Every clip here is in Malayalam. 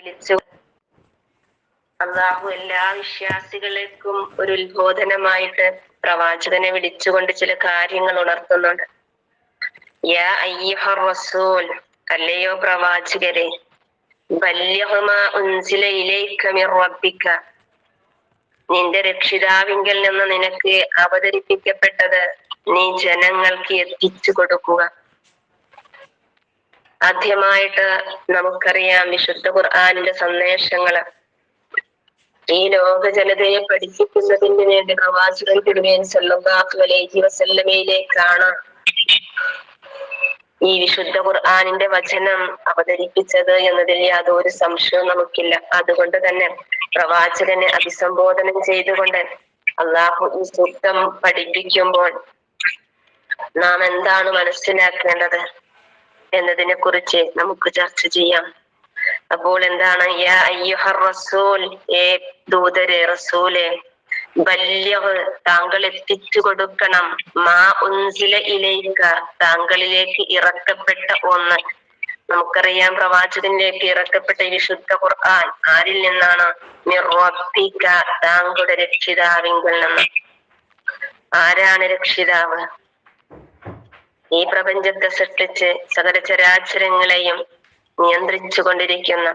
വിളിച്ചു. അള്ളാഹു എല്ലാ വിശ്വാസികൾക്കും ഒരു ഉത്ബോധനമായിട്ട് പ്രവാചകനെ വിളിച്ചുകൊണ്ട് ചില കാര്യങ്ങൾ ഉണർത്തുന്നുണ്ട്. യാ അയ്യുഹർ റസൂൽ, അല്ലയോ പ്രവാചകരെ, ബല്ലിഗ് മാ ഉൻസില ഇലൈക മിർ റബ്ബിക, നിന്റെ രക്ഷിതാവിങ്കൽ നിന്ന് നിനക്ക് അവതരിപ്പിക്കപ്പെട്ടത് നീ ജനങ്ങൾക്ക് എത്തിച്ചു കൊടുക്കുക. ആദ്യമായിട്ട് നമുക്കറിയാം വിശുദ്ധ ഖുർആനിന്റെ സന്ദേശങ്ങള് ഈ ലോക ജനതയെ പഠിപ്പിക്കുന്നതിന് വേണ്ടി പ്രവാചകൻ തിരുമേനി സല്ലല്ലാഹു അലൈഹി വസല്ലമയിലേക്കാണ് ഈ വിശുദ്ധ ഖുർആനിന്റെ വചനം അവതരിപ്പിച്ചത് എന്നതിൽ യാതൊരു സംശയവും നമുക്കില്ല. അതുകൊണ്ട് തന്നെ പ്രവാചകനെ അഭിസംബോധനം ചെയ്തുകൊണ്ട് അള്ളാഹു ഈ സൂക്തം പഠിപ്പിക്കുമ്പോൾ നാം എന്താണ് മനസ്സിലാക്കേണ്ടത് എന്നതിനെ കുറിച്ച് നമുക്ക് ചർച്ച ചെയ്യാം. അപ്പോൾ എന്താണ് യാ അയ്യുഹർ റസൂൽ, ഏ ദൂതരെ, റസൂലെ, ബല്ലിഗ്, താങ്കൾ എത്തിച്ചു കൊടുക്കണം, മാ ഉൻസില ഇലൈക, താങ്കളിലേക്ക് ഇറക്കപ്പെട്ട ഒന്ന്. നമുക്കറിയാം പ്രവാചകനിലേക്ക് ഇറക്കപ്പെട്ട വിശുദ്ധ ഖുർആൻ ആരിൽ നിന്നാണ്? മിർ റബ്ബിക, താങ്കളുടെ രക്ഷിതാവിങ്കിൽ നിന്ന്. ആരാണ് രക്ഷിതാവ്? ഈ പ്രപഞ്ചത്തെ സൃഷ്ടിച്ച് സകല ചരാചരങ്ങളെയും നിയന്ത്രിച്ചു കൊണ്ടിരിക്കുന്ന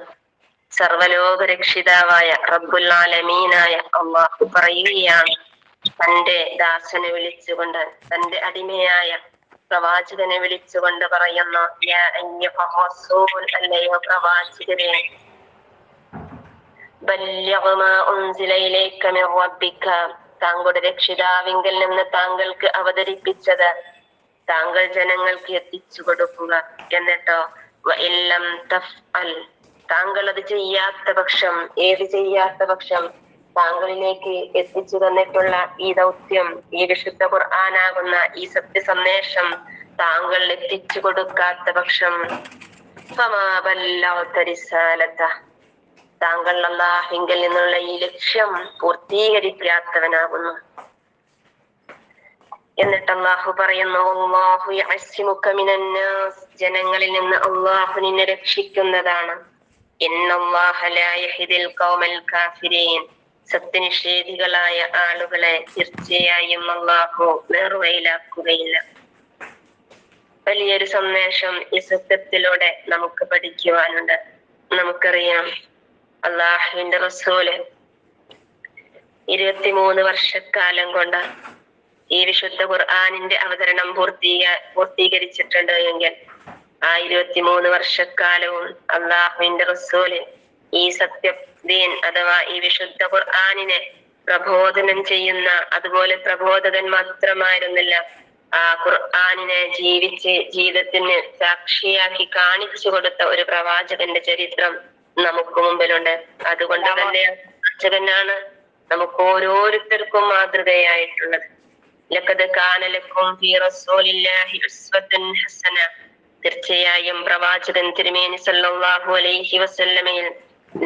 സർവലോക രക്ഷിതാവായ റബ്ബുൽ ആലമീനായ അല്ലാഹു പറയുകയാണ്, തന്റെ ദാസനെ വിളിച്ചുകൊണ്ട്, തന്റെ അടിമയായ പ്രവാചകനെ വിളിച്ചുകൊണ്ട് പറയുന്നു, യാ അയ്യുഹർ റസൂൽ, അല്ലയോ പ്രവാചകരെ, ബല്ലിഗ് മാ ഉൻസില ഇലൈക മിർ റബ്ബിക, താങ്കളുടെ രക്ഷിതാവിങ്കൽ നിന്ന് താങ്കൾക്ക് അവതരിപ്പിച്ചത് താങ്കൾ ജനങ്ങൾക്ക് എത്തിച്ചു കൊടുക്കുക. എന്നിട്ടോ വഇല്ലം തഫ്അൽ, താങ്കൾ അത് ചെയ്യാത്ത പക്ഷം, ഏത് ചെയ്യാത്ത പക്ഷം, താങ്കളിലേക്ക് എത്തിച്ചു തന്നിട്ടുള്ള ഈ ദൗത്യം, ഈ വിശുദ്ധ ഖുർആനാകുന്ന ഈ സത്യസന്ദേശം താങ്കൾ എത്തിച്ചു കൊടുക്കാത്ത പക്ഷം, ഫമാ ബല്ലഗ്ത റിസാലത, താങ്കൾ അല്ലാഹുവിങ്കൽ നിന്നുള്ള ഈ ലക്ഷ്യം പൂർത്തീകരിക്കാത്തവനാകുന്നു. എന്നിട്ട് അല്ലാഹു പറയുന്നു, അല്ലാഹു യഅസിമുക മിനന്നാസ്, ജനങ്ങളിൽ നിന്ന് അല്ലാഹു നിന്നെ രക്ഷിക്കുന്നതാണ്. ഇന്നല്ലാഹ ലാ യഹ്ദിൽ ഖൗമൽ കാഫിരീൻ, സത്യനിഷേധികളായ ആളുകളെ തീർച്ചയായും അല്ലാഹു നേർവഴിയിലാക്കുകയില്ല. വലിയൊരു സന്ദേശം ഈ സത്യത്തിലൂടെ നമുക്ക് പഠിക്കുവാനുണ്ട്. നമുക്കറിയാം അല്ലാഹുവിന്റെ റസൂല് 23 വർഷക്കാലം കൊണ്ട് ഈ വിശുദ്ധ ഖുർആനിന്റെ അവതരണം പൂർത്തീകരിച്ചിട്ടുണ്ട് എങ്കിൽ ആ 23 വർഷക്കാലവും അള്ളാഹുവിന്റെ റസൂല് ഈ സത്യദീൻ അഥവാ ഈ വിശുദ്ധ ഖുർആനിനെ പ്രബോധനം ചെയ്യുന്ന, അതുപോലെ പ്രബോധകൻ മാത്രമായിരുന്നില്ല, ആ ഖുർആനിനെ ജീവിച്ച് ജീവിതത്തിന് സാക്ഷിയാക്കി കാണിച്ചു കൊടുത്ത ഒരു പ്രവാചകന്റെ ചരിത്രം നമുക്ക് മുമ്പിലുണ്ട്. അതുകൊണ്ട് തന്നെ പ്രവാചകനാണ് നമുക്ക് ഓരോരുത്തർക്കും മാതൃകയായിട്ടുള്ളത്. ലഖദ് കാന ലക്കും ഫീ റസൂലില്ലാഹി ഉസ്വത്തുൻ ഹസന, തീർച്ചയായും പ്രവാചകൻ തിരുമേനി സല്ലല്ലാഹു അലൈഹി വസല്ലമയിൽ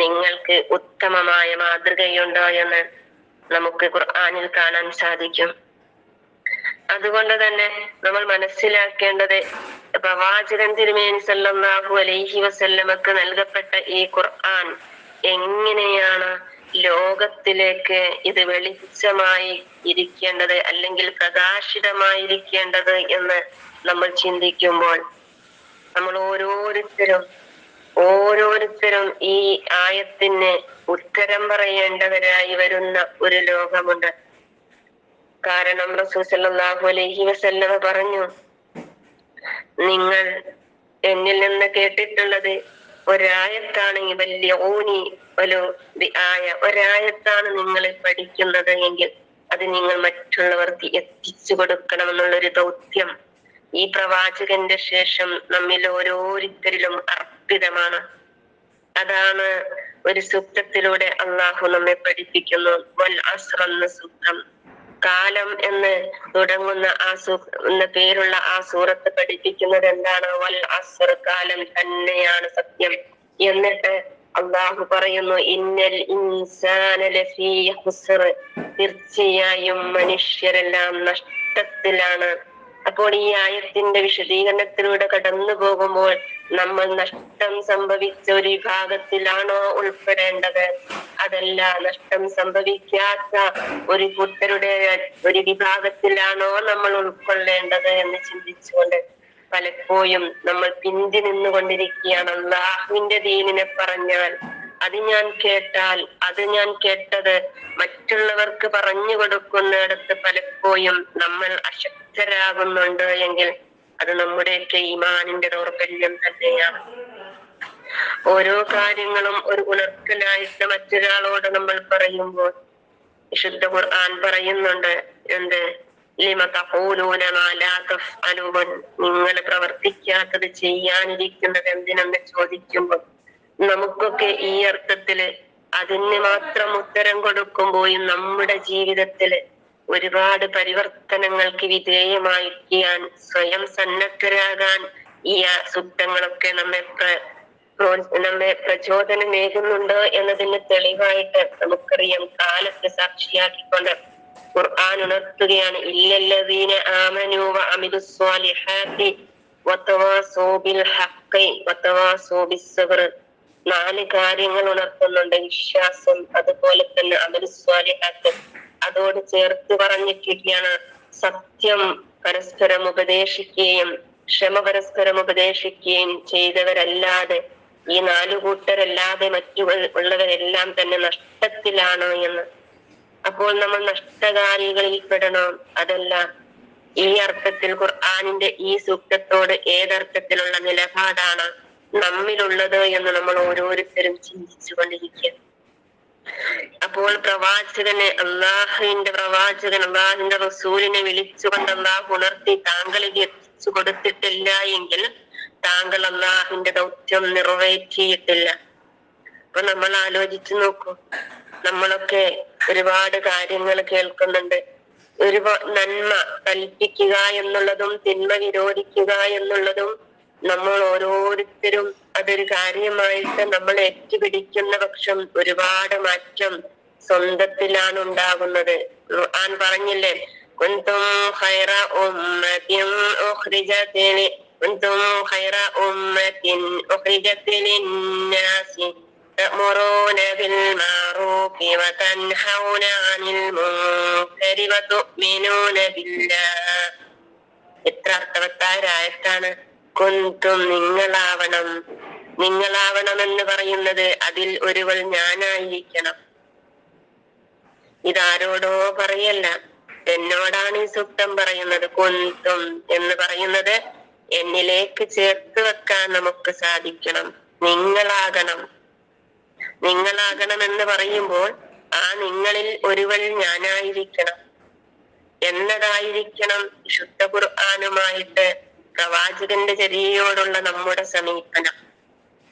നിങ്ങൾക്ക് ഉത്തമമായ മാതൃകയുണ്ടോ എന്ന് നമുക്ക് ഖുർആനിൽ കാണാൻ സാധിക്കും. അതുകൊണ്ട് തന്നെ നമ്മൾ മനസ്സിലാക്കേണ്ടത്, പ്രവാചകൻ തിരുമേനി സല്ലല്ലാഹു അലൈഹി വസല്ലമക്ക് നൽകപ്പെട്ട ഈ ഖുർആൻ എങ്ങനെയാണ് ലോകത്തിലേക്ക് ഇത് വെളിച്ചമായി ഇരിക്കേണ്ടത്, അല്ലെങ്കിൽ പ്രകാശിതമായിരിക്കേണ്ടത് എന്ന് നമ്മൾ ചിന്തിക്കുമ്പോൾ നമ്മൾ ഓരോരുത്തരും ഈ ആയത്തിന് ഉത്തരം പറയേണ്ടവരായി വരുന്ന ഒരു ലോകമുണ്ട്. കാരണം റസൂൽ സല്ലല്ലാഹു അലൈഹി വസല്ലമ പറഞ്ഞു, നിങ്ങൾ എന്നിൽ നിന്ന് കേട്ടിട്ടുള്ളത് ഒരായത്താണ്, ബല്ലിഗൂനി വലൗ ബിആയ, ഒരായത്താണ് നിങ്ങൾ പഠിക്കുന്നത് എങ്കിൽ അത് നിങ്ങൾ മറ്റുള്ളവർക്ക് എത്തിച്ചു കൊടുക്കണമെന്നുള്ളൊരു ദൗത്യം ഈ പ്രവാചകന്റെ ശേഷം നമ്മിൽ ഓരോരുത്തരിലും അർപ്പിതമാണ്. അതാണ് ഒരു സൂക്തത്തിലൂടെ അള്ളാഹു നമ്മെ പഠിപ്പിക്കുന്നു. വൽ അസ്ർ എന്ന സൂക്തം, കാലം എന്ന് തുടങ്ങുന്ന എന്ന പേരുള്ള ആ സൂറത്ത് പഠിപ്പിക്കുന്നത് എന്താണ്? വൽ അസ്ർ, കാലം തന്നെയാണ് സത്യം. എന്നിട്ട് അള്ളാഹു പറയുന്നു, ഇന്നൽ ഇൻസാന ലഫീ ഖുസ്ർ, തീർച്ചയായും മനുഷ്യരെല്ലാം നഷ്ടത്തിലാണ്. അപ്പോൾ ഈ ആയത്തിന്റെ വിശദീകരണത്തിലൂടെ കടന്നു പോകുമ്പോൾ നമ്മൾ നഷ്ടം സംഭവിച്ച ഒരു വിഭാഗത്തിലാണോ ഉൾപ്പെടേണ്ടത്, അതല്ല നഷ്ടം സംഭവിക്കാത്ത ഒരു കൂട്ടരുടെ ഒരു വിഭാഗത്തിലാണോ നമ്മൾ ഉൾക്കൊള്ളേണ്ടത് എന്ന് ചിന്തിച്ചുകൊണ്ട് പലപ്പോഴും നമ്മൾ പിന്തി നിന്നുകൊണ്ടിരിക്കുകയാണ്. അല്ലാഹുവിന്റെ ദീനിനെ പറഞ്ഞാൽ അത് ഞാൻ കേട്ടാൽ, അത് ഞാൻ കേട്ടത് മറ്റുള്ളവർക്ക് പറഞ്ഞു കൊടുക്കുന്നിടത്ത് പലപ്പോഴും നമ്മൾ അശക്തരാകുന്നുണ്ട് എങ്കിൽ അത് നമ്മുടെയൊക്കെ ഈമാനിന്റെ ദൗർബല്യം തന്നെയാണ്. ഓരോ കാര്യങ്ങളും ഒരു ഉണർത്തലായിട്ട് മറ്റൊരാളോട് നമ്മൾ പറയുമ്പോൾ വിശുദ്ധ ഖുർആൻ പറയുന്നുണ്ട്, എന്ത്? ലിമ തഖൂലൂന മാ ലാ തഫ്അലൂൻ, നിങ്ങൾ പ്രവർത്തിക്കാത്തത് ചെയ്യാനിരിക്കുന്നത് എന്തിനെന്ന് ചോദിക്കുമ്പോൾ നമുക്കൊക്കെ ഈ അർത്ഥത്തില് അതിന് മാത്രം ഉത്തരം കൊടുക്കുമ്പോഴും നമ്മുടെ ജീവിതത്തില് ഒരുപാട് പരിവർത്തനങ്ങൾക്ക് വിധേയമായിരിക്കാൻ സ്വയം സന്നദ്ധരാകാൻ ഈ സൂക്തങ്ങളൊക്കെ നമ്മെ പ്രചോദനമേകുന്നുണ്ട് എന്നതിന് തെളിവായിട്ട് നമുക്കറിയാം. കാലത്തെ സാക്ഷിയാക്കിക്കൊണ്ട് ഖുർആൻ ഉണർത്തുകയാണ്, ഇല്ലല്ലദീന ആമനൂ വഅമിലുസ്സാലിഹാത്തി വതവാസൗ ബിൽ ഹഖ് വതവാസൗ ബിസ്സബ്ർ. 4 കാര്യങ്ങൾ ഉണർത്തുന്നുണ്ട്: വിശ്വാസം, അതുപോലെ തന്നെ അമലുസ്സാലിഹാത്ത്. അതോട് ചേർത്ത് പറഞ്ഞിരിക്കുകയാണ് സത്യം പരസ്പരം ഉപദേശിക്കുകയും ക്ഷമ പരസ്പരം ഉപദേശിക്കുകയും ചെയ്തവരല്ലാതെ, ഈ 4 കൂട്ടരല്ലാതെ മറ്റു ഉള്ളവരെല്ലാം തന്നെ നഷ്ടത്തിലാണ് എന്ന്. അപ്പോൾ നമ്മൾ നഷ്ടകാരികളിൽ പെടണം. അതല്ല, ഈ അർത്ഥത്തിൽ ഖുർആനിന്റെ ഈ സൂക്തത്തോട് ഏതർത്ഥത്തിലുള്ള നിലപാടാണ് നമ്മിലുള്ളത് എന്ന് നമ്മൾ ഓരോരുത്തരും ചിന്തിച്ചു കൊണ്ടിരിക്കുക. അപ്പോൾ പ്രവാചകനെ, അള്ളാഹുവിന്റെ പ്രവാചകൻ, അള്ളാഹുവിന്റെ റസൂലിനെ വിളിച്ചുകൊണ്ട് അള്ളാഹു ഉണർത്തി താങ്കളിൽ എത്തിച്ചു കൊടുത്തിട്ടില്ല എങ്കിൽ താങ്കൾ അള്ളാഹുവിന്റെ ദൗത്യം നിറവേറ്റിയിട്ടില്ല. അപ്പൊ നമ്മൾ ആലോചിച്ചു നോക്കൂ, നമ്മളൊക്കെ ഒരുപാട് കാര്യങ്ങൾ കേൾക്കുന്നുണ്ട്. നന്മ കൽപ്പിക്കുക എന്നുള്ളതും തിന്മ വിരോധിക്കുക എന്നുള്ളതും നമ്മൾ ഓരോരുത്തരും അതൊരു കാര്യമായിട്ട് നമ്മൾ ഏറ്റുപിടിക്കുന്ന പക്ഷം ഒരുപാട് മാറ്റം സ്വന്തത്തിലാണ് ഉണ്ടാകുന്നത്. ഖുർആൻ പറഞ്ഞില്ലേ, കുന്തും ഖൈറ ഉമ്മത്തിൻ ഉഖ്രിജത് കുന്തും ഖൈറ ഉമ്മത്തിൻ ഉഖ്രിജത് ലിന്നാസി തഅ്മുറൂന ബിൽ മഅറൂഫി വതൻഹൗന അനിൽ മുൻകരി വതുഅ്മിനൂന ബില്ലാഹ്. എത്ര അർത്ഥവത്തായ ആയത്താണ്. കുന്തും, നിങ്ങളാവണം. നിങ്ങളാവണം എന്ന് പറയുന്നത് അതിൽ ഒരുവൾ ഞാനായിരിക്കണം. ഇതാരോടോ പറയല്ല, എന്നോടാണ് ഈ സൂക്തം പറയുന്നത്. കുന്തും എന്ന് പറയുന്നത് എന്നിലേക്ക് ചേർത്ത് വെക്കാൻ നമുക്ക് സാധിക്കണം. നിങ്ങളാകണം. നിങ്ങളാകണം എന്ന് പറയുമ്പോൾ ആ നിങ്ങളിൽ ഒരുവൾ ഞാനായിരിക്കണം എന്നതായിരിക്കണം വിശുദ്ധ ഖുർആനുമായിട്ട് പ്രവാചകന്റെ ചര്യയോടുള്ള നമ്മുടെ സമീപനം.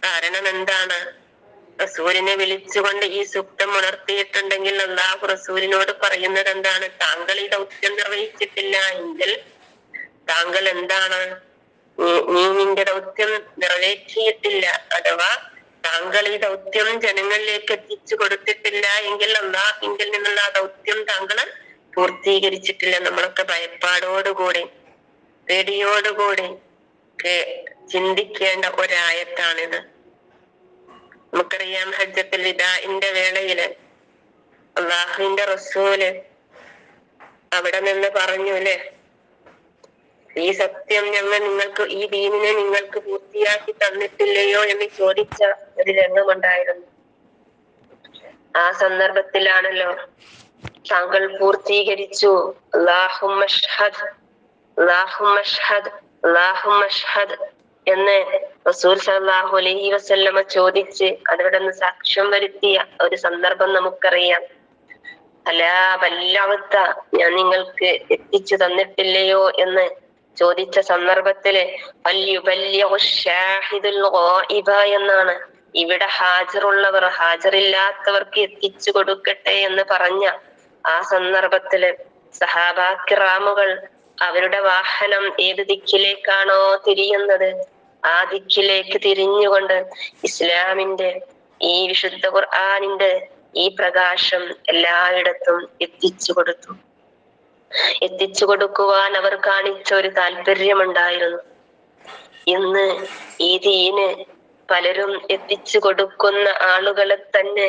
കാരണം എന്താണ്? റസൂലിനെ വിളിച്ചുകൊണ്ട് ഈ സൂക്തം ഉണർത്തിയിട്ടുണ്ടെങ്കിൽ അല്ലാഹു റസൂലിനോട് പറയുന്നത് എന്താണ്? താങ്കൾ ഈ ദൗത്യം നിർവഹിച്ചിട്ടില്ല എങ്കിൽ താങ്കൾ എന്താണ്? നീ നിന്റെ ദൗത്യം നിറവേറ്റിയിട്ടില്ല. അഥവാ താങ്കൾ ഈ ദൗത്യം ജനങ്ങളിലേക്ക് എത്തിച്ചു കൊടുത്തിട്ടില്ല എങ്കിൽ അല്ലാഹുവിങ്കിൽ നിന്നുള്ള ആ ദൗത്യം താങ്കൾ പൂർത്തീകരിച്ചിട്ടില്ല. നമ്മളൊക്കെ ഭയപ്പാടോടുകൂടി പേടിയോടുകൂടി ചിന്തിക്കേണ്ട ഒരായത്താണിത്. നമുക്കറിയാം, ഹജ്ജത്തുൽ വിദാഇന്റെ വേളയില് അല്ലാഹുവിന്റെ റസൂല് അവിടെ നിന്ന് പറഞ്ഞു അല്ലെ, ഈ സത്യം ഞങ്ങൾ നിങ്ങൾക്ക്, ഈ ദീനിനെ നിങ്ങൾക്ക് പൂർത്തിയാക്കി തന്നിട്ടില്ലയോ എന്ന് ചോദിച്ച ഒരു രംഗമുണ്ടായിരുന്നു. ആ സന്ദർഭത്തിലാണല്ലോ താങ്കൾ പൂർത്തീകരിച്ചു, അല്ലാഹുമ്മ അഷ്ഹദ് അല്ലാഹുമ്മ അഷ്ഹദ് അല്ലാഹുമ്മ അഷ്ഹദ് എന്ന് റസൂൽ സല്ലല്ലാഹു അലൈഹി വസല്ലമ ചോദിച്ച് അവിടെ നിന്ന് സാക്ഷ്യം വരുത്തിയ ഒരു സന്ദർഭം നമുക്കറിയാം. അലാ ബല്ലഗ്ത, ഞാൻ നിങ്ങൾക്ക് എത്തിച്ചു തന്നിട്ടില്ലയോ എന്ന് ചോദിച്ച സന്ദർഭത്തില് എന്നാണ് ഇവിടെ ഹാജറുള്ളവർ ഹാജറില്ലാത്തവർക്ക് എത്തിച്ചു കൊടുക്കട്ടെ എന്ന് പറഞ്ഞ ആ സന്ദർഭത്തില് സഹാബാക്കിറാമുകൾ അവരുടെ വാഹനം ഏത് ദിക്കിലേക്കാണോ തിരിയുന്നത് ആ ദിക്കിലേക്ക് തിരിഞ്ഞുകൊണ്ട് ഇസ്ലാമിന്റെ ഈ വിശുദ്ധ ഖുർആനിന്റെ ഈ പ്രകാശം എല്ലായിടത്തും എത്തിച്ചു കൊടുത്തു. എത്തിച്ചു കൊടുക്കുവാൻ അവർ കാണിച്ച ഒരു താല്പര്യമുണ്ടായിരുന്നു. ഇന്ന് ഈ ദീന് പലരും എത്തിച്ചു കൊടുക്കുന്ന ആളുകളെ തന്നെ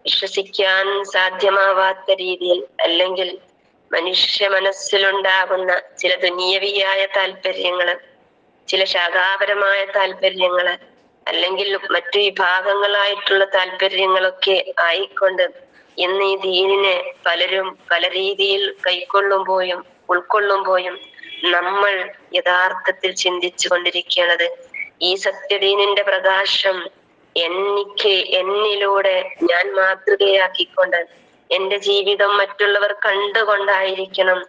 വിശ്വസിക്കാൻ സാധ്യമാവാത്ത രീതിയിൽ, അല്ലെങ്കിൽ മനുഷ്യ മനസ്സിലുണ്ടാകുന്ന ചില ദുനിയവിയായ താല്പര്യങ്ങള്, ചില ശാഖാപരമായ താല്പര്യങ്ങള്, അല്ലെങ്കിൽ മറ്റു വിഭാഗങ്ങളായിട്ടുള്ള താല്പര്യങ്ങളൊക്കെ ആയിക്കൊണ്ട് ഇന്ന് ഈ ദീനിനെ പലരും പല രീതിയിൽ കൈക്കൊള്ളുമ്പോഴും ഉൾക്കൊള്ളുമ്പോഴും നമ്മൾ യഥാർത്ഥത്തിൽ ചിന്തിച്ചു കൊണ്ടിരിക്കുന്നത്, ഈ സത്യദീനിന്റെ പ്രകാശം എന്നിലൂടെ ഞാൻ മാതൃകയാക്കിക്കൊണ്ട് എന്റെ ജീവിതം മറ്റുള്ളവർ കണ്ടുകൊണ്ടായിരിക്കണം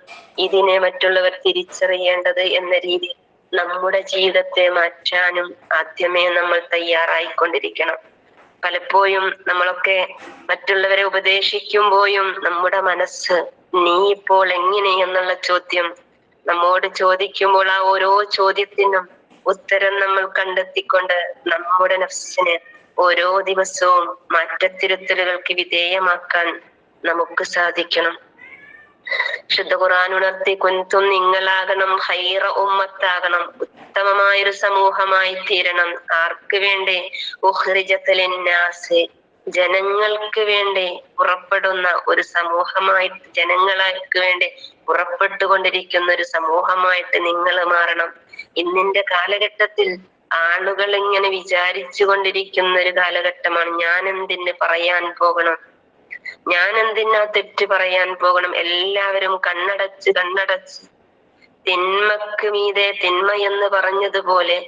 ഇതിനെ മറ്റുള്ളവർ തിരിച്ചറിയേണ്ടത് എന്ന രീതി നമ്മുടെ ജീവിതത്തെ മാറ്റാനും ആദ്യമേ നമ്മൾ തയ്യാറായിക്കൊണ്ടിരിക്കണം. പലപ്പോഴും നമ്മളൊക്കെ മറ്റുള്ളവരെ ഉപദേശിക്കുമ്പോഴും നമ്മുടെ മനസ്സ് നീ ഇപ്പോൾ എങ്ങനെ എന്നുള്ള ചോദ്യം നമ്മോട് ചോദിക്കുമ്പോൾ ആ ഓരോ ചോദ്യത്തിനും ഉത്തരം നമ്മൾ കണ്ടെത്തിക്കൊണ്ട് നമ്മുടെ നഫ്സിനെ ഓരോ ദിവസവും മാറ്റത്തിരുത്തലുകൾക്ക് വിധേയമാക്കാൻ നമുക്ക് സാധിക്കണം. ശുദ്ധ ഖുർആൻ ഉണർത്തി, കുൻതും നിങ്ങളാകണം ഹൈറ ഉമ്മത്താകണം, ഉത്തമമായൊരു സമൂഹമായി തീരണം. ആർക്ക് വേണ്ടി? ഉഖ്രിജത ലിന്നാസ്, ജനങ്ങൾക്ക് വേണ്ടി പുറപ്പെടുന്ന ഒരു സമൂഹമായിട്ട്, ജനങ്ങൾക്ക് വേണ്ടി പുറപ്പെട്ടുകൊണ്ടിരിക്കുന്ന ഒരു സമൂഹമായിട്ട് നിങ്ങൾ മാറണം. ഇന്നിന്റെ കാലഘട്ടത്തിൽ ആളുകൾ ഇങ്ങനെ വിചാരിച്ചു കൊണ്ടിരിക്കുന്ന ഒരു കാലഘട്ടമാണ്, ഞാൻ എന്തിന് പറയാൻ പോകണം, ഞാൻ എന്തിനാ തെറ്റ് പറയാൻ പോകണം. എല്ലാവരും കണ്ണടച്ച് തിന്മക്ക് മീതെ തിന്മ എന്ന് പറഞ്ഞതുപോലെ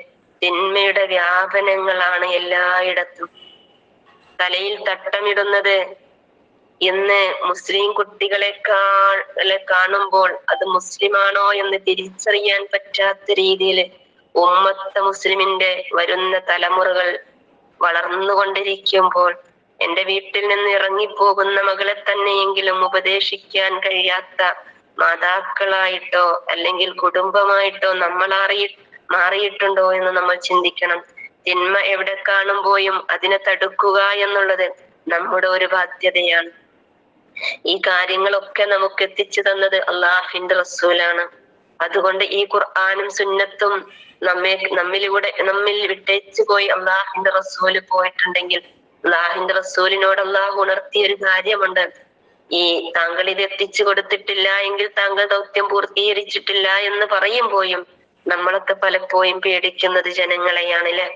തിന്മയുടെ വ്യാപനങ്ങളാണ് എല്ലായിടത്തും. തലയിൽ തട്ടമിടുന്നത് ഇന്ന് മുസ്ലിം കുട്ടികളെ കാണുമ്പോൾ അത് മുസ്ലിമാണോ എന്ന് തിരിച്ചറിയാൻ പറ്റാത്ത രീതിയിൽ ഉമ്മത്ത മുസ്ലിമിന്റെ വരുന്ന തലമുറകൾ വളർന്നുകൊണ്ടിരിക്കുമ്പോൾ എന്റെ വീട്ടിൽ നിന്ന് ഇറങ്ങിപ്പോകുന്ന മകളെ തന്നെയെങ്കിലും ഉപദേശിക്കാൻ കഴിയാത്ത മാതാക്കളായിട്ടോ അല്ലെങ്കിൽ കുടുംബമായിട്ടോ നമ്മൾ മാറിയിട്ടുണ്ടോ എന്ന് നമ്മൾ ചിന്തിക്കണം. തിന്മ എവിടെ കാണുമ്പോഴും അതിനെ തടുക്കുക എന്നുള്ളത് നമ്മുടെ ഒരു ബാധ്യതയാണ്. ഈ കാര്യങ്ങളൊക്കെ നമുക്ക് എത്തിച്ചു തന്നത് അള്ളാഹുവിന്റെ റസൂലാണ്. അതുകൊണ്ട് ഈ ഖുർആനും സുന്നത്തും നമ്മിൽ വിട്ടേച്ചു പോയി അള്ളാഹുവിന്റെ റസൂല് പോയിട്ടുണ്ടെങ്കിൽ അള്ളാഹുവിന്റെ റസൂലിനോട് അള്ളാഹു ഉണർത്തിയ ഒരു കാര്യമുണ്ട്, ഈ താങ്കൾ ഇത് എത്തിച്ചു കൊടുത്തിട്ടില്ല എങ്കിൽ താങ്കൾ ദൗത്യം പൂർത്തീകരിച്ചിട്ടില്ല എന്ന് പറയുമ്പോഴും നമ്മളൊക്കെ പലപ്പോഴും പേടിക്കുന്നത് ജനങ്ങളെയാണല്ലേ.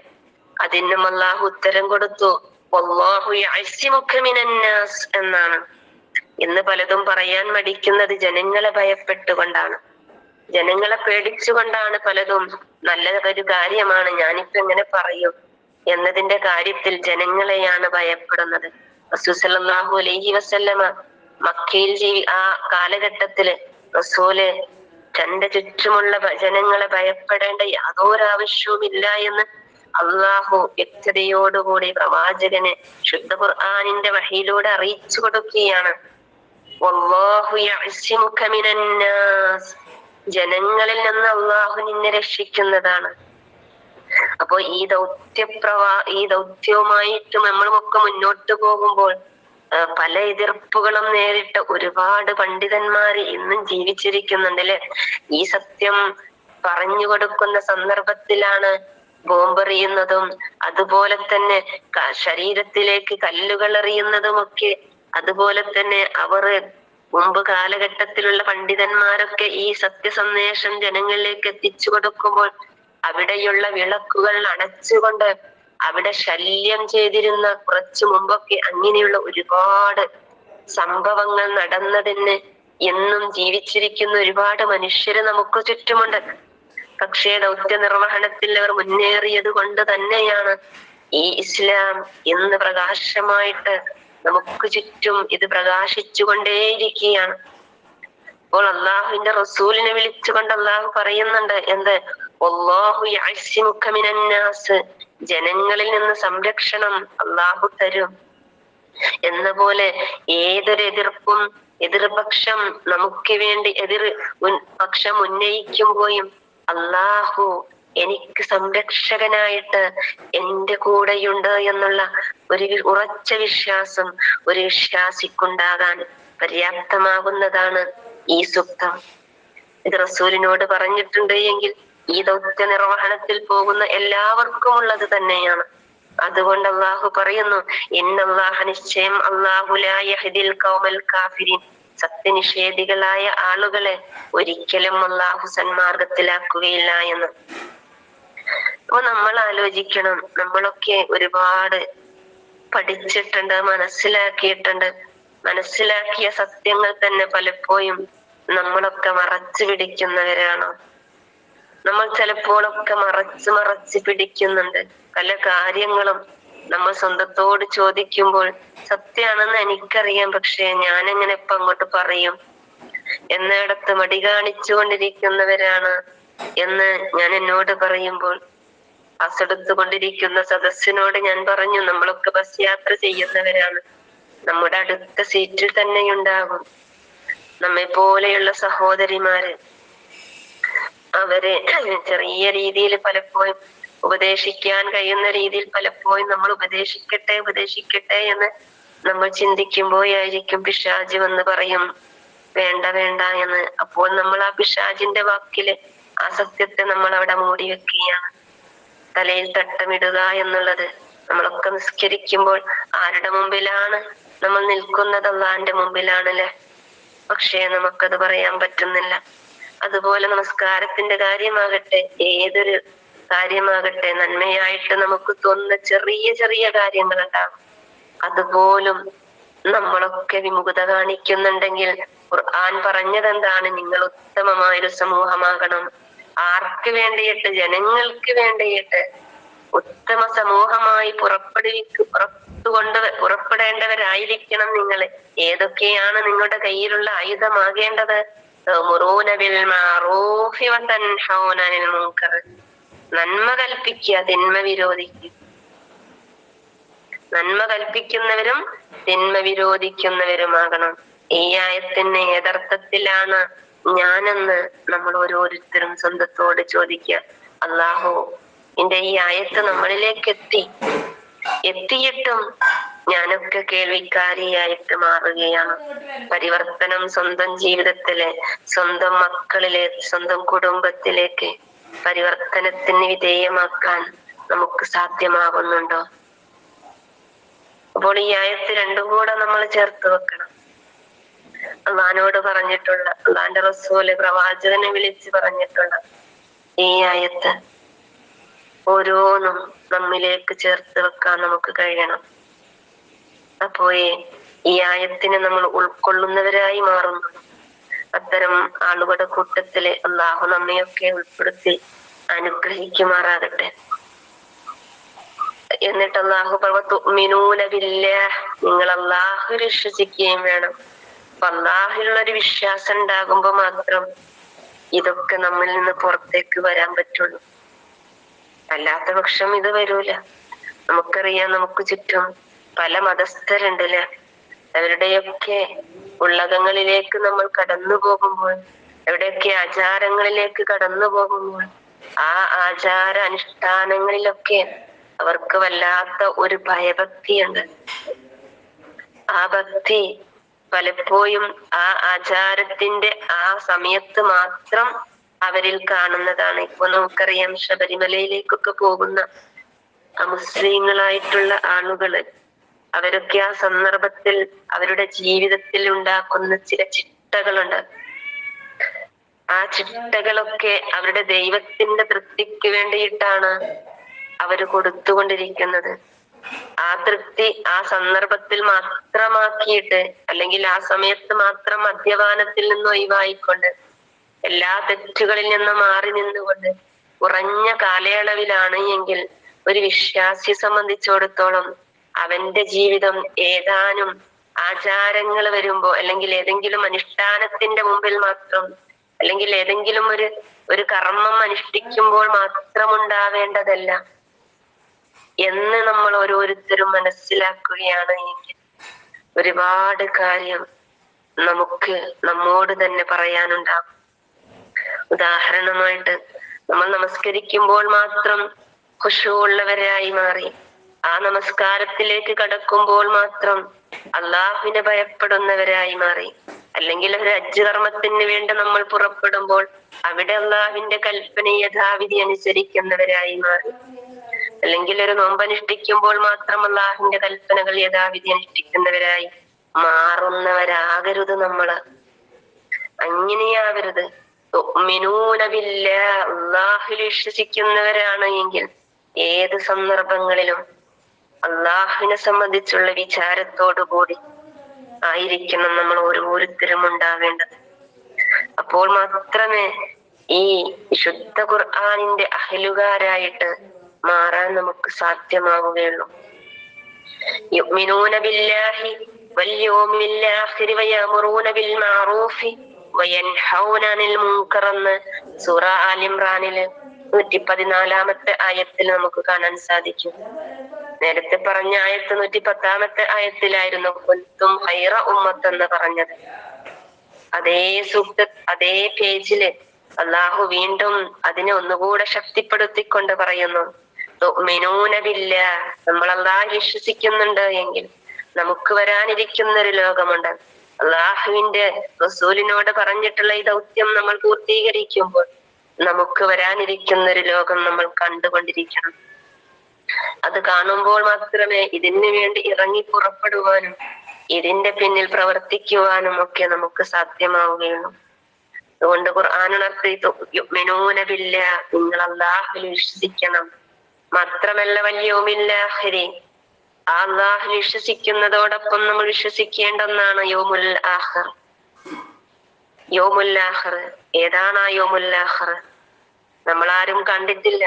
അതിനും അള്ളാഹു ഉത്തരം കൊടുത്തു, വല്ലാഹു യഅ്സിമുക മിനന്നാസ് എന്നാണ്. ഇന്ന് പലതും പറയാൻ മടിക്കുന്നത് ജനങ്ങളെ ഭയപ്പെട്ടുകൊണ്ടാണ്, ജനങ്ങളെ പേടിച്ചുകൊണ്ടാണ് പലതും. നല്ല ഒരു കാര്യമാണ്, ഞാനിപ്പോ എങ്ങനെ പറയും എന്നതിന്റെ കാര്യത്തിൽ ജനങ്ങളെയാണ് ഭയപ്പെടുന്നത്. റസൂൽ സല്ലല്ലാഹു അലൈഹി വസല്ലമ മക്കയിൽ ആ കാലഘട്ടത്തില് റസൂല് തന്റെ ചുറ്റുമുള്ള ജനങ്ങളെ ഭയപ്പെടേണ്ട യാതൊരു ആവശ്യവുമില്ല എന്ന് അള്ളാഹു വ്യക്തതയോടുകൂടി പ്രവാചകന് ശുദ്ധ ഖുർആനിന്റെ വഹിയിലൂടെ അറിയിച്ചു കൊടുക്കുകയാണ്. വല്ലാഹു യഅ്സിമുക മിനന്നാസ്, ജനങ്ങളിൽ നിന്ന് അള്ളാഹു നിന്നെ രക്ഷിക്കുന്നതാണ്. അപ്പോ ഈ ദൗത്യവുമായിട്ട് നമ്മളുമൊക്കെ മുന്നോട്ട് പോകുമ്പോൾ പല എതിർപ്പുകളും നേരിട്ട ഒരുപാട് പണ്ഡിതന്മാര് ഇന്നും ജീവിച്ചിരിക്കുന്നുണ്ട് അല്ലെ. ഈ സത്യം പറഞ്ഞു കൊടുക്കുന്ന സന്ദർഭത്തിലാണ് ബോംബെറിയുന്നതും അതുപോലെ തന്നെ ശരീരത്തിലേക്ക് കല്ലുകൾ എറിയുന്നതുമൊക്കെ. അതുപോലെ തന്നെ അവർ മുമ്പ് കാലഘട്ടത്തിലുള്ള പണ്ഡിതന്മാരൊക്കെ ഈ സത്യസന്ദേശം ജനങ്ങളിലേക്ക് എത്തിച്ചു കൊടുക്കുമ്പോൾ അവിടെയുള്ള വിളക്കുകൾ അടച്ചുകൊണ്ട് അവിടെ ശല്യം ചെയ്തിരുന്ന കുറച്ചു മുമ്പൊക്കെ അങ്ങനെയുള്ള ഒരുപാട് സംഭവങ്ങൾ നടന്നതിന് എന്നും ജീവിച്ചിരിക്കുന്ന ഒരുപാട് മനുഷ്യര് നമുക്ക് ചുറ്റുമുണ്ട്. പക്ഷേ ദൗത്യ നിർവഹണത്തിൽ അവർ മുന്നേറിയത് കൊണ്ട് തന്നെയാണ് ഈ ഇസ്ലാം ഇന്ന് പ്രകാശമായിട്ട് നമുക്ക് ചുറ്റും ഇത് പ്രകാശിച്ചുകൊണ്ടേയിരിക്കുകയാണ്. അപ്പോൾ അള്ളാഹുവിന്റെ റസൂലിനെ വിളിച്ചുകൊണ്ട് അള്ളാഹു പറയുന്നുണ്ട്, എന്ത്? വല്ലാഹു യഅ്സിമുക മിനന്നാസ്, ജനങ്ങളിൽ നിന്ന് സംരക്ഷണം അള്ളാഹു തരും. എന്ന പോലെ ഏതൊരു എതിർപ്പും എതിർപക്ഷം നമുക്ക് വേണ്ടി പക്ഷം ഉന്നയിക്കുമ്പോഴും അള്ളാഹു എനിക്ക് സംരക്ഷകനായിട്ട് എന്റെ കൂടെയുണ്ട് എന്നുള്ള ഒരു ഉറച്ച വിശ്വാസം ഒരു വിശ്വാസിക്കുണ്ടാകാൻ പര്യാപ്തമാകുന്നതാണ് ഈ സൂക്തം. ഇത് റസൂലിനോട് പറഞ്ഞിട്ടുണ്ട് എങ്കിൽ ഈ ദൗത്യ നിർവഹണത്തിൽ പോകുന്ന എല്ലാവർക്കും ഉള്ളത് തന്നെയാണ്. അതുകൊണ്ട് അള്ളാഹു പറയുന്നു, ഇന്നല്ലാഹ നിശ്ചയം അല്ലാഹു ലാ യഹ്ദിൽ ഖൗമൽ കാഫിരീൻ, സത്യനിഷേധികളായ ആളുകളെ ഒരിക്കലും അള്ളാഹു സന്മാർഗത്തിലാക്കുകയില്ല എന്ന്. അപ്പൊ നമ്മൾ ആലോചിക്കണം, നമ്മളൊക്കെ ഒരുപാട് പഠിച്ചിട്ടുണ്ട്, മനസ്സിലാക്കിയിട്ടുണ്ട്. മനസ്സിലാക്കിയ സത്യങ്ങൾ തന്നെ പലപ്പോഴും നമ്മളൊക്കെ മറച്ചു പിടിക്കുന്നവരാണോ? നമ്മൾ ചിലപ്പോഴൊക്കെ മറച്ച് പിടിക്കുന്നുണ്ട്. പല കാര്യങ്ങളും നമ്മൾ സ്വന്തത്തോട് ചോദിക്കുമ്പോൾ സത്യമാണെന്ന് എനിക്കറിയാം, പക്ഷെ ഞാനെങ്ങനെ ഇപ്പൊ അങ്ങോട്ട് പറയും എന്നിടത്ത് മടി കാണിച്ചുകൊണ്ടിരിക്കുന്നവരാണ് എന്ന് ഞാൻ എന്നോട് പറയുമ്പോൾ, അസെടുത്തുകൊണ്ടിരിക്കുന്ന സദസ്സിനോട് ഞാൻ പറഞ്ഞു, നമ്മളൊക്കെ ബസ് യാത്ര ചെയ്യുന്നവരാണ്. നമ്മുടെ അടുത്ത സീറ്റിൽ തന്നെയുണ്ടാകും നമ്മെ പോലെയുള്ള സഹോദരിമാര്. അവരെ ചെറിയ രീതിയിൽ പലപ്പോഴും ഉപദേശിക്കാൻ കഴിയുന്ന രീതിയിൽ പലപ്പോഴും നമ്മൾ ഉപദേശിക്കട്ടെ എന്ന് നമ്മൾ ചിന്തിക്കുമ്പോഴായിരിക്കും പിശാച് വന്ന് പറയും വേണ്ട വേണ്ട എന്ന്. അപ്പോൾ നമ്മൾ ആ പിശാചിന്റെ വാക്കില് ആ സത്യത്തെ നമ്മൾ അവിടെ മൂടി വെക്കുകയാണ്. തലയിൽ തട്ടമിടുക എന്നുള്ളത്. നമ്മളൊക്കെ നിസ്കരിക്കുമ്പോൾ ആരുടെ മുമ്പിലാണ് നമ്മൾ നിൽക്കുന്നത്? അള്ളാന്റെ മുമ്പിലാണല്ലേ. പക്ഷേ നമുക്കത് പറയാൻ പറ്റുന്നില്ല. അതുപോലെ നമസ്കാരത്തിന്റെ കാര്യമാകട്ടെ, ഏതൊരു കാര്യമാകട്ടെ, നന്മയായിട്ട് നമുക്ക് തോന്നുന്ന ചെറിയ ചെറിയ കാര്യങ്ങളുണ്ടാകും. അതുപോലും നമ്മളൊക്കെ വിമുഖത കാണിക്കുന്നുണ്ടെങ്കിൽ ഖുർആൻ പറഞ്ഞതെന്താണ്? നിങ്ങൾ ഉത്തമമായൊരു സമൂഹമാകണം. ആർക്ക് വേണ്ടിയിട്ട്? ജനങ്ങൾക്ക് വേണ്ടിയിട്ട് ഉത്തമ സമൂഹമായി പുറപ്പെടേണ്ടവരായിരിക്കണം നിങ്ങൾ. ഏതൊക്കെയാണ് നിങ്ങളുടെ കയ്യിലുള്ള ആയുധമാകേണ്ടത്? നന്മ കൽപ്പിക്കുക, തിന്മ വിരോധിക്കുക. നന്മ കൽപ്പിക്കുന്നവരും തിന്മ വിരോധിക്കുന്നവരുമാകണം. ഈ ആയത്തിന് യഥാർത്ഥത്തിലാണ് ഞാനെന്ന് നമ്മൾ ഓരോരുത്തരും സ്വന്തത്തോട് ചോദിക്കുക. അല്ലാഹു എന്റെ ഈ ആയത്ത് നമ്മളിലേക്ക് എത്തിയിട്ടും ഞാനൊക്കെ കേൾവിക്കാരിയായിട്ട് മാറുകയാണ്. പരിവർത്തനം സ്വന്തം ജീവിതത്തിലെ, സ്വന്തം മക്കളിലെ, സ്വന്തം കുടുംബത്തിലേക്ക് പരിവർത്തനത്തിന് വിധേയമാക്കാൻ നമുക്ക് സാധ്യമാകുന്നുണ്ടോ? അപ്പോൾ ഈ ആയത്ത് രണ്ടും കൂടെ നമ്മൾ ചേർത്ത് വെക്കണം. അള്ളാനോട് പറഞ്ഞിട്ടുള്ള, അള്ളാന്റെ റസൂല് പ്രവാചകനെ വിളിച്ച് പറഞ്ഞിട്ടുള്ള ഈ ആയത്ത് ഓരോന്നും നമ്മിലേക്ക് ചേർത്ത് വെക്കാൻ നമുക്ക് കഴിയണം. അപ്പോഴേ ഈ ആയത്തിനെ നമ്മൾ ഉൾക്കൊള്ളുന്നവരായി മാറുന്നു. അത്തരം ആളുകളുടെ കൂട്ടത്തില് അള്ളാഹു നമ്മയൊക്കെ ഉൾപ്പെടുത്തി അനുഗ്രഹിക്കുമാറാകട്ടെ. എന്നിട്ട് അള്ളാഹു തുഅ്മിനൂന ബില്ലാഹ്, നിങ്ങൾ അള്ളാഹു വിശ്വസിക്കുകയും വേണം. അപ്പൊ അള്ളാഹുള്ളൊരു വിശ്വാസം ഉണ്ടാകുമ്പോ മാത്രം ഇതൊക്കെ നമ്മിൽ നിന്ന് പുറത്തേക്ക് വരാൻ പറ്റുള്ളൂ. അല്ലാത്ത പക്ഷം ഇത് വരൂല. നമുക്കറിയാം, നമുക്ക് ചുറ്റും പല മതസ്ഥരുണ്ടല്ലേ. അവരുടെയൊക്കെ ഉള്ളകങ്ങളിലേക്ക് നമ്മൾ കടന്നു പോകുമ്പോൾ, എവിടെയൊക്കെ ആചാരങ്ങളിലേക്ക് കടന്നു പോകുമ്പോൾ, ആ ആചാര അനുഷ്ഠാനങ്ങളിലൊക്കെ അവർക്ക് വല്ലാത്ത ഒരു ഭയഭക്തിയുണ്ട്. ആ ഭക്തി പലപ്പോഴും ആ ആചാരത്തിന്റെ ആ സമയത്ത് മാത്രം അവരിൽ കാണുന്നതാണ്. ഇപ്പൊ നമുക്കറിയാം, ശബരിമലയിലേക്കൊക്കെ പോകുന്ന മുസ്ലിങ്ങളായിട്ടുള്ള ആളുകള്, അവരൊക്കെ ആ സന്ദർഭത്തിൽ അവരുടെ ജീവിതത്തിൽ ഉണ്ടാക്കുന്ന ചില ചിട്ടകളുണ്ട്. ആ ചിട്ടകളൊക്കെ അവരുടെ ദൈവത്തിന്റെ തൃപ്തിക്ക് വേണ്ടിയിട്ടാണ് അവര് കൊടുത്തുകൊണ്ടിരിക്കുന്നത്. ആ തൃപ്തി ആ സന്ദർഭത്തിൽ മാത്രമാക്കിയിട്ട്, അല്ലെങ്കിൽ ആ സമയത്ത് മാത്രം മദ്യപാനത്തിൽ നിന്ന് ഒഴിവായിക്കൊണ്ട്, എല്ലാ തെറ്റുകളിൽ നിന്നും മാറി നിന്നുകൊണ്ട് കുറഞ്ഞ കാലയളവിലാണ് എങ്കിൽ ഒരു വിശ്വാസിയെ സംബന്ധിച്ചിടത്തോളം അവന്റെ ജീവിതം ഏതാനും ആചാരങ്ങൾ വരുമ്പോ, അല്ലെങ്കിൽ ഏതെങ്കിലും അനുഷ്ഠാനത്തിന്റെ മുമ്പിൽ മാത്രം, അല്ലെങ്കിൽ ഏതെങ്കിലും ഒരു കർമ്മം അനുഷ്ഠിക്കുമ്പോൾ മാത്രം ഉണ്ടാവേണ്ടതല്ല എന്ന് നമ്മൾ ഓരോരുത്തരും മനസ്സിലാക്കുകയാണ് എങ്കിൽ ഒരുപാട് കാര്യം നമുക്ക് നമ്മോട് തന്നെ പറയാനുണ്ടാകും. ഉദാഹരണമായിട്ട്, നമ്മൾ നമസ്കരിക്കുമ്പോൾ മാത്രം ഖുശൂഉള്ളവരായി മാറി, ആ നമസ്കാരത്തിലേക്ക് കടക്കുമ്പോൾ മാത്രം അള്ളാഹുവിനെ ഭയപ്പെടുന്നവരായി മാറി, അല്ലെങ്കിൽ ഒരു ഹജ്ജ് കർമ്മത്തിന് വേണ്ടി നമ്മൾ പുറപ്പെടുമ്പോൾ അവിടെ അള്ളാഹുവിന്റെ കൽപ്പന യഥാവിധി അനുസരിക്കുന്നവരായി മാറി. അല്ലെങ്കിൽ ഒരു നോമ്പനുഷ്ഠിക്കുമ്പോൾ മാത്രം അള്ളാഹുവിന്റെ കൽപ്പനകൾ യഥാവിധി അനുഷ്ഠിക്കുന്നവരായി മാറുന്നവരാകരുത് നമ്മള്. അങ്ങനെയാവരുത്. അള്ളാഹുൽ വിശ്വസിക്കുന്നവരാണ് എങ്കിൽ ഏത് സന്ദർഭങ്ങളിലും അള്ളാഹുവിനെ സംബന്ധിച്ചുള്ള വിചാരത്തോടുകൂടി ആയിരിക്കണം നമ്മൾ ഓരോരുത്തരും ഉണ്ടാവേണ്ടത്. അപ്പോൾ മാത്രമേ ഈ ശുദ്ധ ഖുർആനിന്റെ അഹ്ലുകാരായിട്ട് മാറാൻ നമുക്ക് സാധ്യമാവുകയുള്ളൂ. യുഅ്മിനൂന ബില്ലാഹി വൽ യൗമിൽ ആഖിർ വയഅ്മുറൂന ബിൽ മഅറൂഫി വയൻഹൗന അനിൽ മുൻകർ എന്ന് സൂറ ആൽ ഇംറാനിലെ 114-ാമത്തെ ആയത്തിൽ നമുക്ക് കാണാൻ സാധിക്കും. നേരത്തെ പറഞ്ഞ ആയത്ത് 110-ാമത്തെ ആയത്തിലായിരുന്നു കുൻതും ഖൈറ ഉമ്മത്ത് എന്ന് പറഞ്ഞത്. അതേ അതേ പേജില് അള്ളാഹു വീണ്ടും അതിനെ ഒന്നുകൂടെ ശക്തിപ്പെടുത്തിക്കൊണ്ട് പറയുന്നു, തുഅ്മിനൂന ബില്ലാഹ്, നമ്മൾ അള്ളാഹു വിശ്വസിക്കുന്നുണ്ട് എങ്കിൽ നമുക്ക് വരാനിരിക്കുന്ന ഒരു ലോകമുണ്ട്. അള്ളാഹുവിന്റെ റസൂലിനോട് പറഞ്ഞിട്ടുള്ള ഈ ദൗത്യം നമ്മൾ പൂർത്തീകരിക്കുമ്പോൾ നമുക്ക് വരാനിരിക്കുന്ന ഒരു ലോകം നമ്മൾ കണ്ടുകൊണ്ടിരിക്കണം. അത് കാണുമ്പോൾ മാത്രമേ ഇതിനു വേണ്ടി ഇറങ്ങി പുറപ്പെടുവാനും ഇതിന്റെ പിന്നിൽ പ്രവർത്തിക്കുവാനും ഒക്കെ നമുക്ക് സാധ്യമാവുകയുള്ളൂ. അതുകൊണ്ട് ഖുർആനുണർത്തി യുഅ്മിനൂന ബില്ലാഹ്, നിങ്ങൾ അല്ലാഹുവിൽ വിശ്വസിക്കണം. മാത്രമല്ല വൽ യൗമിൽ ആഖിർ, ആ അല്ലാഹുവിൽ വിശ്വസിക്കുന്നതോടൊപ്പം നമ്മൾ വിശ്വസിക്കേണ്ട ഒന്നാണ് യൗമുൽ ആഖിർ. യൗമുൽ ആഖിർ ഏതാണ്? ആ യൗമുൽ ആഖിർ നമ്മളാരും കണ്ടിട്ടില്ല.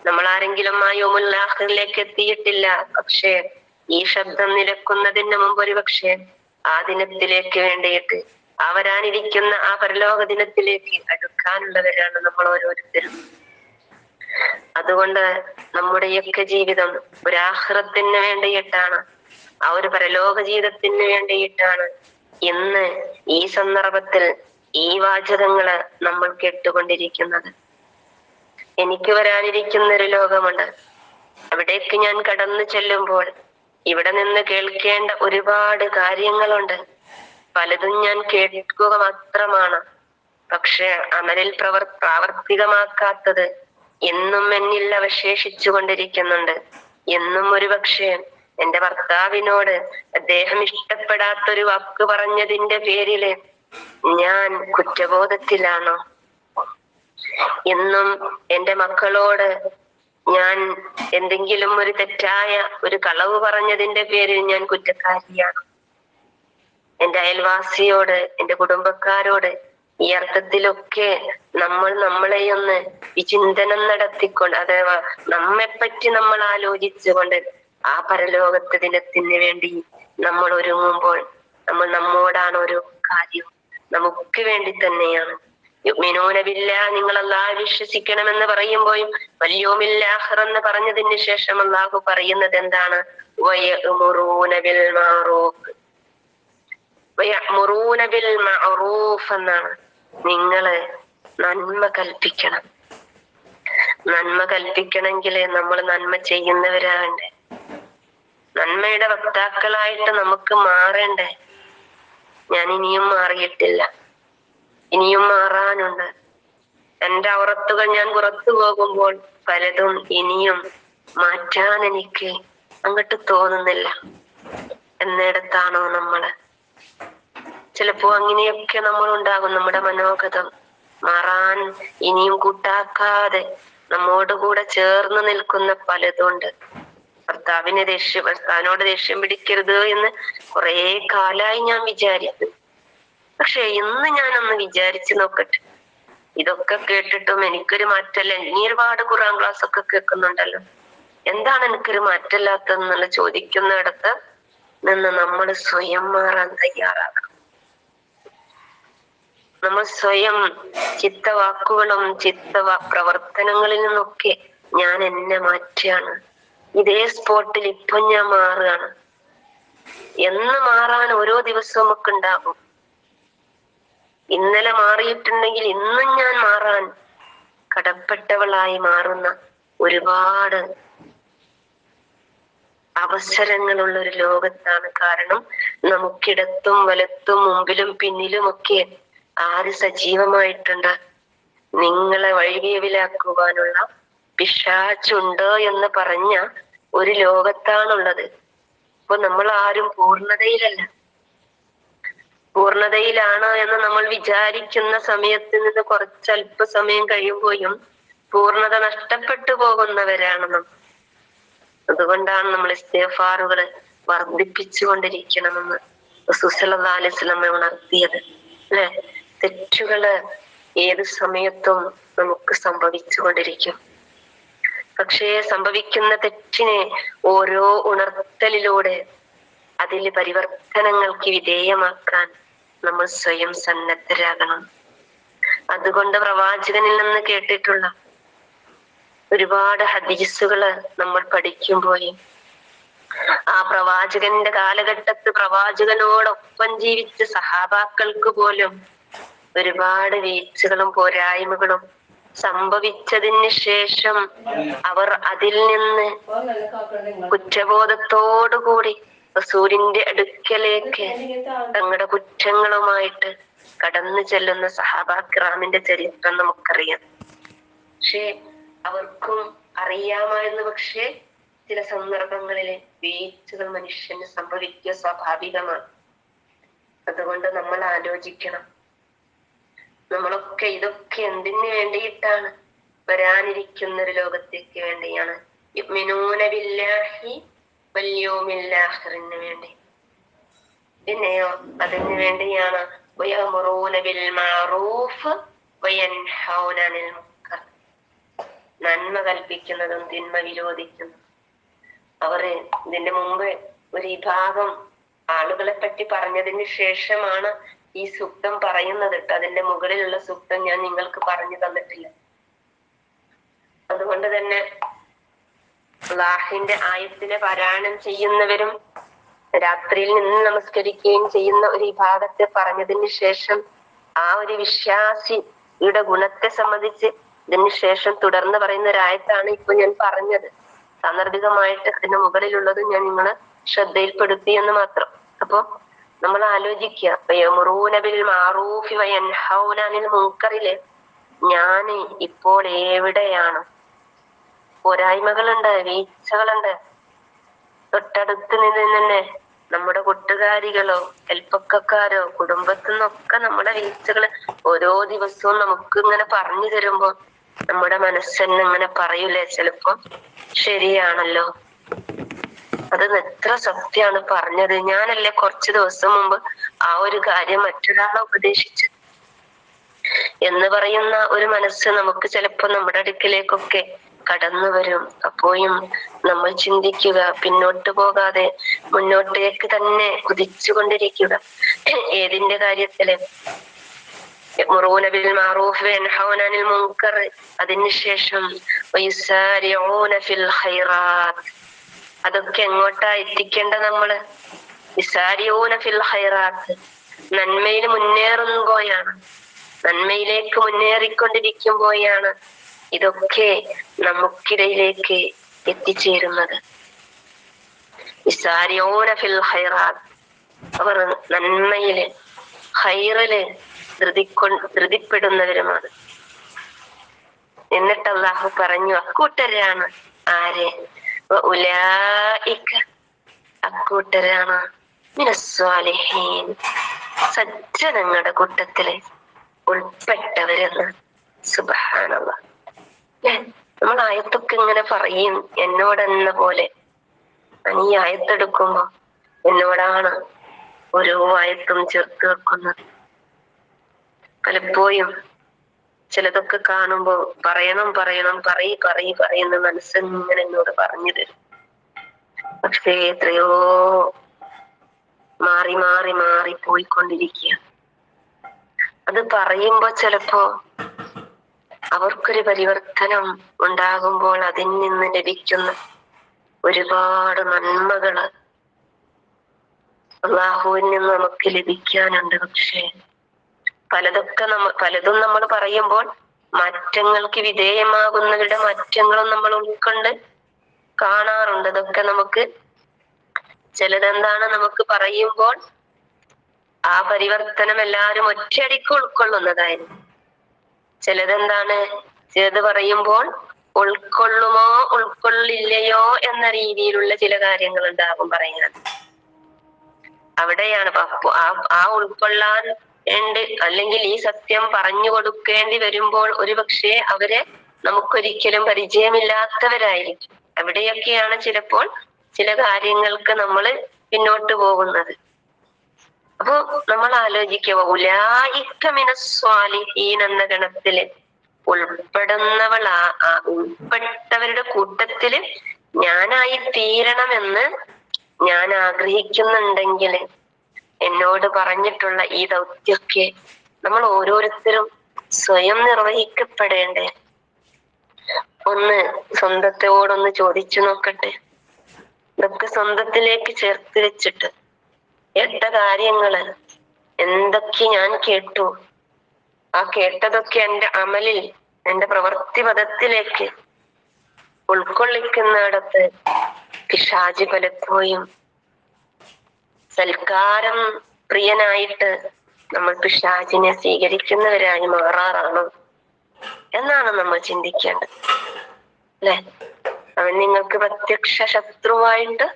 നമ്മളാരെങ്കിലും ആ യൗമുൽ ആഖിറിലേക്ക് എത്തിയിട്ടില്ല. പക്ഷേ ഈ ശബ്ദം നിലക്കുന്നതിന് മുമ്പ് ഒരു പക്ഷേ ആ ദിനത്തിലേക്ക് വേണ്ടിയിട്ട് ആ വരാനിരിക്കുന്ന ആ പരലോക ദിനത്തിലേക്ക് അടുക്കാനുള്ളവരാണ് നമ്മൾ ഓരോരുത്തരും. അതുകൊണ്ട് നമ്മുടെയൊക്കെ ജീവിതം ഒരു ആഖിറത്തിന് വേണ്ടിയിട്ടാണ്, ആ ഒരു പരലോക ജീവിതത്തിന് വേണ്ടിയിട്ടാണ് ഇന്ന് ഈ സന്ദർഭത്തിൽ ഈ വാചകങ്ങള് നമ്മൾ കേട്ടുകൊണ്ടിരിക്കുന്നത്. എനിക്ക് വരാനിരിക്കുന്ന ഒരു ലോകമുണ്ട്. അവിടേക്ക് ഞാൻ കടന്നു ചെല്ലുമ്പോൾ ഇവിടെ നിന്ന് കേൾക്കേണ്ട ഒരുപാട് കാര്യങ്ങളുണ്ട്. പലതും ഞാൻ കേൾക്കുക മാത്രമാണ്. പക്ഷെ അമലിൽ പ്രാവർത്തികമാക്കാത്തത് എന്നും എന്നിൽ അവശേഷിച്ചു കൊണ്ടിരിക്കുന്നുണ്ട്. എന്നും ഒരു പക്ഷേ എന്റെ ഭർത്താവിനോട് അദ്ദേഹം ഇഷ്ടപ്പെടാത്തൊരു വാക്ക് പറഞ്ഞതിന്റെ പേരില് ഞാൻ കുറ്റബോധത്തിലാണോ? എന്നും എന്റെ മക്കളോട് ഞാൻ എന്തെങ്കിലും ഒരു തെറ്റായ ഒരു കളവ് പറഞ്ഞതിന്റെ പേരിൽ ഞാൻ കുറ്റക്കാരിയാണ്? എന്റെ അയൽവാസിയോട്, എന്റെ കുടുംബക്കാരോട് ഈ അർത്ഥത്തിലൊക്കെ നമ്മൾ നമ്മളെയൊന്ന് വിചിന്തനം നടത്തിക്കൊണ്ട്, അഥവാ നമ്മെപ്പറ്റി നമ്മൾ ആലോചിച്ചുകൊണ്ട് ആ പരലോകത്തെ ദിനത്തിന് വേണ്ടി നമ്മൾ ഒരുങ്ങുമ്പോൾ നമ്മൾ നമ്മോടാണ് ഓരോ കാര്യവും, നമുക്ക് വേണ്ടി തന്നെയാണ്. യുഅ്മിനൂന ബില്ലാഹ്, നിങ്ങൾ അല്ലാഹു വിശ്വസിക്കണമെന്ന് പറയുമ്പോഴും വൽ യൗമിൽ ആഖിർ എന്ന് പറഞ്ഞതിന് ശേഷം അല്ലാഹു പറയുന്നത് എന്താണ്? വയഅ്മുറൂന ബിൽ മഅറൂഫ്, വയഅ്മുറൂന ബിൽ മഅറൂഫ് എന്നാണ്. നിങ്ങള് നന്മ കൽപ്പിക്കണം. നന്മ കൽപ്പിക്കണമെങ്കിൽ നമ്മൾ നന്മ ചെയ്യുന്നവരാകണ്ടേ? നന്മയുടെ വക്താക്കളായിട്ട് നമുക്ക് മാറണ്ടേ? ഞാൻ ഇനിയും മാറിയിട്ടില്ല, ഇനിയും മാറാനുണ്ട്. എന്റെ ഔറത്തുകൾ ഞാൻ പുറത്തു പോകുമ്പോൾ പലതും ഇനിയും മാറ്റാൻ എനിക്ക് അങ്ങോട്ട് തോന്നുന്നില്ല. എന്നിടത്താണോ നമ്മള്? ചിലപ്പോ അങ്ങനെയൊക്കെ നമ്മൾ ഉണ്ടാകും. നമ്മുടെ മനോഗതം മാറാൻ ഇനിയും കൂട്ടാക്കാതെ നമ്മോട് കൂടെ ചേർന്ന് നിൽക്കുന്ന പലതുണ്ട്. ഭർത്താവിനോട് ദേഷ്യം പിടിക്കരുത് എന്ന് കുറെ കാലായി ഞാൻ വിചാരിച്ചു. പക്ഷെ ഇന്ന് ഞാനൊന്ന് വിചാരിച്ചു നോക്കട്ടെ. ഇതൊക്കെ കേട്ടിട്ടും എനിക്കൊരു മാറ്റല്ല. ഇനി ഒരുപാട് ഖുർആൻ ക്ലാസ് ഒക്കെ കേൾക്കുന്നുണ്ടല്ലോ, എന്താണ് എനിക്കൊരു മാറ്റമില്ലാത്തതെന്നുള്ള ചോദിക്കുന്നിടത്ത് നിന്ന് നമ്മൾ സ്വയം മാറാൻ തയ്യാറാകണം. നമ്മൾ സ്വയം ചിത്തവാക്കുകളും പ്രവർത്തനങ്ങളിൽ നിന്നൊക്കെ ഞാൻ എന്നെ മാറ്റുകയാണ്. ഇതേ സ്പോട്ടിൽ ഇപ്പൊ ഞാൻ മാറുകയാണ്. എന്ന് മാറാൻ ഓരോ ദിവസവും നമുക്ക് ഉണ്ടാകും. ഇന്നലെ മാറിയിട്ടുണ്ടെങ്കിൽ ഇന്നും ഞാൻ മാറാൻ കടപ്പെട്ടവളായി മാറുന്ന ഒരുപാട് അവസരങ്ങളുള്ള ഒരു ലോകത്താണ്. കാരണം നമുക്കിടത്തും വലത്തും മുമ്പിലും പിന്നിലുമൊക്കെ ആര് സജീവമായിട്ടുണ്ട്? നിങ്ങളെ വഴിവേവിലാക്കുവാനുള്ള പിശാചുണ്ട് എന്ന് പറഞ്ഞ ഒരു ലോകത്താണുള്ളത്. അപ്പൊ നമ്മൾ ആരും പൂർണ്ണതയിലല്ല. പൂർണ്ണതയിലാണ് എന്ന് നമ്മൾ വിചാരിക്കുന്ന സമയത്ത് നിന്ന് കുറച്ച് അല്പസമയം കഴിയുമ്പോഴും പൂർണ്ണത നഷ്ടപ്പെട്ടു പോകുന്നവരാണ് നമ്മൾ. അതുകൊണ്ടാണ് നമ്മൾ ഇസ്തിഗ്ഫാറുകള് വർദ്ധിപ്പിച്ചുകൊണ്ടിരിക്കണമെന്ന് റസൂൽ സല്ലല്ലാഹു അലൈഹി വസല്ലം ഉണർത്തിയത് അല്ലെ. തെറ്റുകള് ഏത് സമയത്തും നമുക്ക് സംഭവിച്ചുകൊണ്ടിരിക്കും. പക്ഷേ സംഭവിക്കുന്ന തെറ്റിനെ ഓരോ ഉണർത്തലിലൂടെ അതിൽ പരിവർത്തനങ്ങൾക്ക് വിധേയമാക്കാൻ നമ്മൾ സ്വയം സന്നദ്ധരാകണം. അതുകൊണ്ട് പ്രവാചകനിൽ നിന്ന് കേട്ടിട്ടുള്ള ഒരുപാട് ഹദീസുകള് നമ്മൾ പഠിക്കുമ്പോൾ ആ പ്രവാചകന്റെ കാലഘട്ടത്ത് പ്രവാചകനോടൊപ്പം ജീവിച്ച സഹാബാക്കൾക്ക് പോലും ഒരുപാട് വീഴ്ചകളും പോരായ്മകളും സംഭവിച്ചതിന് ശേഷം അവർ അതിൽ നിന്ന് കുറ്റബോധത്തോടുകൂടി റസൂലിന്റെ അടുക്കലേക്ക് തങ്ങളുടെ കുറ്റങ്ങളുമായിട്ട് കടന്നു ചെല്ലുന്ന സഹാബാക്കിറാമിന്റെ ചരിത്രം നമുക്കറിയാം. പക്ഷേ അവർക്കും അറിയാമായിരുന്നു. പക്ഷേ ചില സന്ദർഭങ്ങളിലെ വീഴ്ചകൾ മനുഷ്യന് സംഭവിക്കുക സ്വാഭാവികമാണ്. അതുകൊണ്ട് നമ്മൾ ആലോചിക്കണം, നമ്മളൊക്കെ ഇതൊക്കെ എന്തിനു വേണ്ടിയിട്ടാണ്? വരാനിരിക്കുന്ന ഒരു ലോകത്തേക്ക് വേണ്ടിയാണ്. യുഅ്മിനൂന ബില്ലാഹി വൽ യൗമിൽ ആഖിറിന് വേണ്ടി. പിന്നെയോ അതിന് വേണ്ടിയാണ് വയഅ്മുറൂന ബിൽ മഅറൂഫ് വയൻഹൗന അനിൽ മുൻകർ. നന്മ കൽപ്പിക്കുന്നതും തിന്മ വിരോധിക്കുന്നതും. അവര് ഇതിന്റെ മുമ്പ് ഒരു വിഭാഗം ആളുകളെ പറ്റി പറഞ്ഞതിന് ശേഷമാണ് ഈ സൂക്തം പറയുന്നത്. അതിന്റെ മുകളിലുള്ള സൂക്തം ഞാൻ നിങ്ങൾക്ക് പറഞ്ഞു തന്നിട്ടില്ല. അതുകൊണ്ട് തന്നെ അല്ലാഹുവിന്റെ ആയത്തിനെ പാരായണം ചെയ്യുന്നവരും രാത്രിയിൽ നിന്ന് നമസ്കരിക്കുകയും ചെയ്യുന്ന ഒരു വിഭാഗത്തെ പറഞ്ഞതിന് ശേഷം ആ ഒരു വിശ്വാസിയുടെ ഗുണത്തെ സംബന്ധിച്ച് ഇതിന് ശേഷം തുടർന്ന് പറയുന്ന ഒരായത്താണ് ഇപ്പൊ ഞാൻ പറഞ്ഞത്. സാന്ദർഭികമായിട്ട് അതിന് മുകളിലുള്ളത് ഞാൻ നിങ്ങളെ ശ്രദ്ധയിൽപ്പെടുത്തി എന്ന് മാത്രം. അപ്പൊ നമ്മൾ ആലോചിക്കുക, ഞാൻ ഇപ്പോൾ എവിടെയാണ്? പോരായ്മകളുണ്ട്, വീഴ്ചകളുണ്ട്. തൊട്ടടുത്ത് നിന്ന് തന്നെ നമ്മുടെ കൂട്ടുകാരികളോ അയൽപ്പക്കക്കാരോ കുടുംബത്തിൽ നിന്നൊക്കെ നമ്മുടെ വീഴ്ചകള് ഓരോ ദിവസവും നമുക്ക് ഇങ്ങനെ പറഞ്ഞു തരുമ്പോ നമ്മുടെ മനസ്സെന്നെ ഇങ്ങനെ പറയൂലേ, ചിലപ്പോ ശരിയാണല്ലോ, അത് എത്ര സത്യമാണ് പറഞ്ഞത്, ഞാനല്ലേ കുറച്ചു ദിവസം മുമ്പ് ആ ഒരു കാര്യം മറ്റൊരാളെ ഉപദേശിച്ചു എന്ന് പറയുന്ന ഒരു മനസ്സ് നമുക്ക് ചിലപ്പോ നമ്മുടെ അടുക്കിലേക്കൊക്കെ കടന്നു വരും. അപ്പോഴും നമ്മൾ ചിന്തിക്കുക, പിന്നോട്ട് പോകാതെ മുന്നോട്ടേക്ക് തന്നെ കുതിച്ചുകൊണ്ടിരിക്കുക. ഏതിന്റെ കാര്യത്തില്? യഅ്മുറൂന ബിൽ മഅറൂഫ് വയൻഹൗന അനിൽ മുൻകർ. അതിനുശേഷം വയസാരിഊന ഫിൽ ഖൈറാത്ത്. അതൊക്കെ എങ്ങോട്ടാ എത്തിക്കേണ്ട? നമ്മള് യസാരിഊന ഫിൽ ഖൈറാത്ത്, നന്മയിൽ മുന്നേറുമ്പോഴാണ്, നന്മയിലേക്ക് മുന്നേറിക്കൊണ്ടിരിക്കുമ്പോഴാണ് ഇതൊക്കെ നമുക്കിടയിലേക്ക് എത്തിച്ചേരുന്നത്. യസാരിഊന ഫിൽ ഖൈറാത്ത്, അവർ നന്മയില് ഖൈറില് ധൃതിപ്പെടുന്നവരുമാണ്. എന്നിട്ട് അല്ലാഹു പറഞ്ഞു, അക്കൂട്ടരാണ് ആര്? ഉലൈക, അക്കൂട്ടരാണ് മിനസ്സാലിഹീൻ, സജ്ജനങ്ങളുടെ കൂട്ടത്തില് ഉൾപ്പെട്ടവരെന്ന്. സുബ്ഹാനല്ലാഹ്. നമ്മൾ ആയത്തൊക്കെ ഇങ്ങനെ പറയും എന്നോടെന്ന പോലെ. ഞാൻ ഈ ആയത്തെടുക്കുമ്പോ എന്നോടാണ് ഓരോ ആയത്തും ചേർത്ത് വെക്കുന്നത്. പലപ്പോഴും ചിലതൊക്കെ കാണുമ്പോ പറയുന്ന മനസ്സിങ്ങനെ എന്നോട് പറഞ്ഞു തരും. പക്ഷേ എത്രയോ മാറി പോയിക്കൊണ്ടിരിക്കുക. അത് പറയുമ്പോ ചിലപ്പോ അവർക്കൊരു പരിവർത്തനം ഉണ്ടാകുമ്പോൾ അതിൽ നിന്ന് ലഭിക്കുന്ന ഒരുപാട് നന്മകള് അല്ലാഹുവിൽ നിന്ന് നമുക്ക് ലഭിക്കാനുണ്ട്. പക്ഷേ പലതും നമ്മൾ പറയുമ്പോൾ മാറ്റങ്ങൾക്ക് വിധേയമാകുന്നവരുടെ മാറ്റങ്ങളും നമ്മൾ ഉൾക്കൊണ്ട് കാണാറുണ്ട്. അതൊക്കെ നമുക്ക് ചിലതെന്താണ് നമുക്ക് പറയുമ്പോൾ ആ പരിവർത്തനം എല്ലാവരും ഒറ്റയടിക്ക് ഉൾക്കൊള്ളുന്നതായിരുന്നു. ചിലതെന്താണ്, ചിലത് പറയുമ്പോൾ ഉൾക്കൊള്ളുമോ ഉൾക്കൊള്ളില്ലയോ എന്ന രീതിയിലുള്ള ചില കാര്യങ്ങൾ ഉണ്ടാകും പറയാൻ. അവിടെയാണ് ആ ഉൾക്കൊള്ളാൻ അല്ലെങ്കിൽ ഈ സത്യം പറഞ്ഞു കൊടുക്കേണ്ടി വരുമ്പോൾ ഒരുപക്ഷെ അവരെ നമുക്കൊരിക്കലും പരിചയമില്ലാത്തവരായിരിക്കും. അവിടെയൊക്കെയാണ് ചിലപ്പോൾ ചില കാര്യങ്ങൾക്ക് നമ്മൾ പിന്നോട്ട് പോകുന്നത്. അപ്പൊ നമ്മൾ ആലോചിക്കുക, ഉലൈക മിനസ്സാലിഹീൻ എന്ന ഗണത്തില് ഉൾപ്പെട്ടവരുടെ കൂട്ടത്തില് ഞാനായി തീരണമെന്ന് ഞാൻ ആഗ്രഹിക്കുന്നുണ്ടെങ്കിൽ എന്നോട് പറഞ്ഞിട്ടുള്ള ഈ ദൗത്യമൊക്കെ നമ്മൾ ഓരോരുത്തരും സ്വയം നിർവഹിക്കപ്പെടേണ്ടേ. ഒന്ന് സ്വന്തത്തോടൊന്ന് ചോദിച്ചു നോക്കട്ടെ. ഇതൊക്കെ സ്വന്തത്തിലേക്ക് ചേർത്ത് വെച്ചിട്ട് കേട്ട കാര്യങ്ങള് എന്തൊക്കെ ഞാൻ കേട്ടു, ആ കേട്ടതൊക്കെ എന്റെ അമലിൽ, എന്റെ പ്രവൃത്തി പദത്തിലേക്ക് ഉൾക്കൊള്ളിക്കുന്നിടത്ത് പിശാചി പലപ്പോഴും സൽക്കാരം പ്രിയനായിട്ട് നമ്മൾ പിശാചിനെ സ്വീകരിക്കുന്നവരായി മാറാറാണോ എന്നാണ് നമ്മൾ ചിന്തിക്കേണ്ടത്, അല്ലെ? അവൻ നിങ്ങൾക്ക് പ്രത്യക്ഷ ശത്രുവായിട്ട്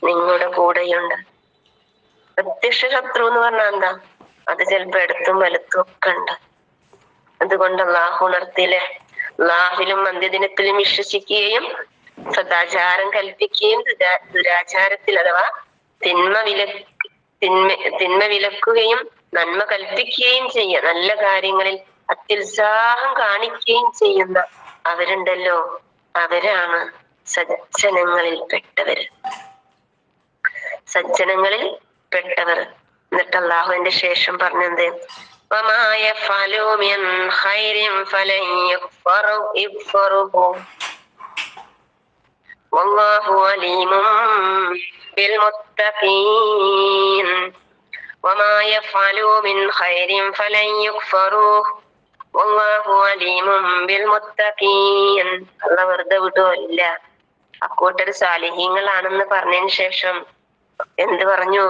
നിങ്ങളുടെ കൂടെയുണ്ട്. പ്രത്യക്ഷ ശത്രു എന്ന് പറഞ്ഞാൽ എന്താ? അത് ചിലപ്പോ എടുത്തും വലത്തും ഒക്കെ ഉണ്ട്. അതുകൊണ്ട് അള്ളാഹു ഉണർത്തിയില്ലേ, അള്ളാഹിലും അന്ത്യദിനത്തിലും വിശ്വസിക്കുകയും സദാചാരം കൽപ്പിക്കുകയും ദുരാചാരത്തിൽ അഥവാ തിന്മ വിലക്കുകയും നന്മ കൽപ്പിക്കുകയും ചെയ്യുക, നല്ല കാര്യങ്ങളിൽ അത്യുത്സാഹം കാണിക്കുകയും ചെയ്യുന്ന അവരുണ്ടല്ലോ, അവരാണ് സജ്ജനങ്ങളിൽ പെട്ടവര്. സജ്ജനങ്ങളിൽ പെട്ടവർ. എന്നിട്ട് അള്ളാഹുവിന്റെ ശേഷം പറഞ്ഞത് വമാ യഫ്അലു മിൻ ഖൈരിൻ ഫലൻ യഗ്ഫറുഹു വല്ലാഹു അലീമുൻ ബിൽ മുത്തഖീൻ. വമാ യഫ്അലു മിൻ ഖൈരിൻ ഫലൻ യഗ്ഫറുഹു വല്ലാഹു അലീമുൻ ബിൽ മുത്തഖീൻ. അല്ലാഹു വെറുതെ വിടുകയില്ല. അക്കൂട്ടർ സാലിഹീങ്ങളാണെന്ന് പറഞ്ഞതിന് ശേഷം എന്ത് പറഞ്ഞു?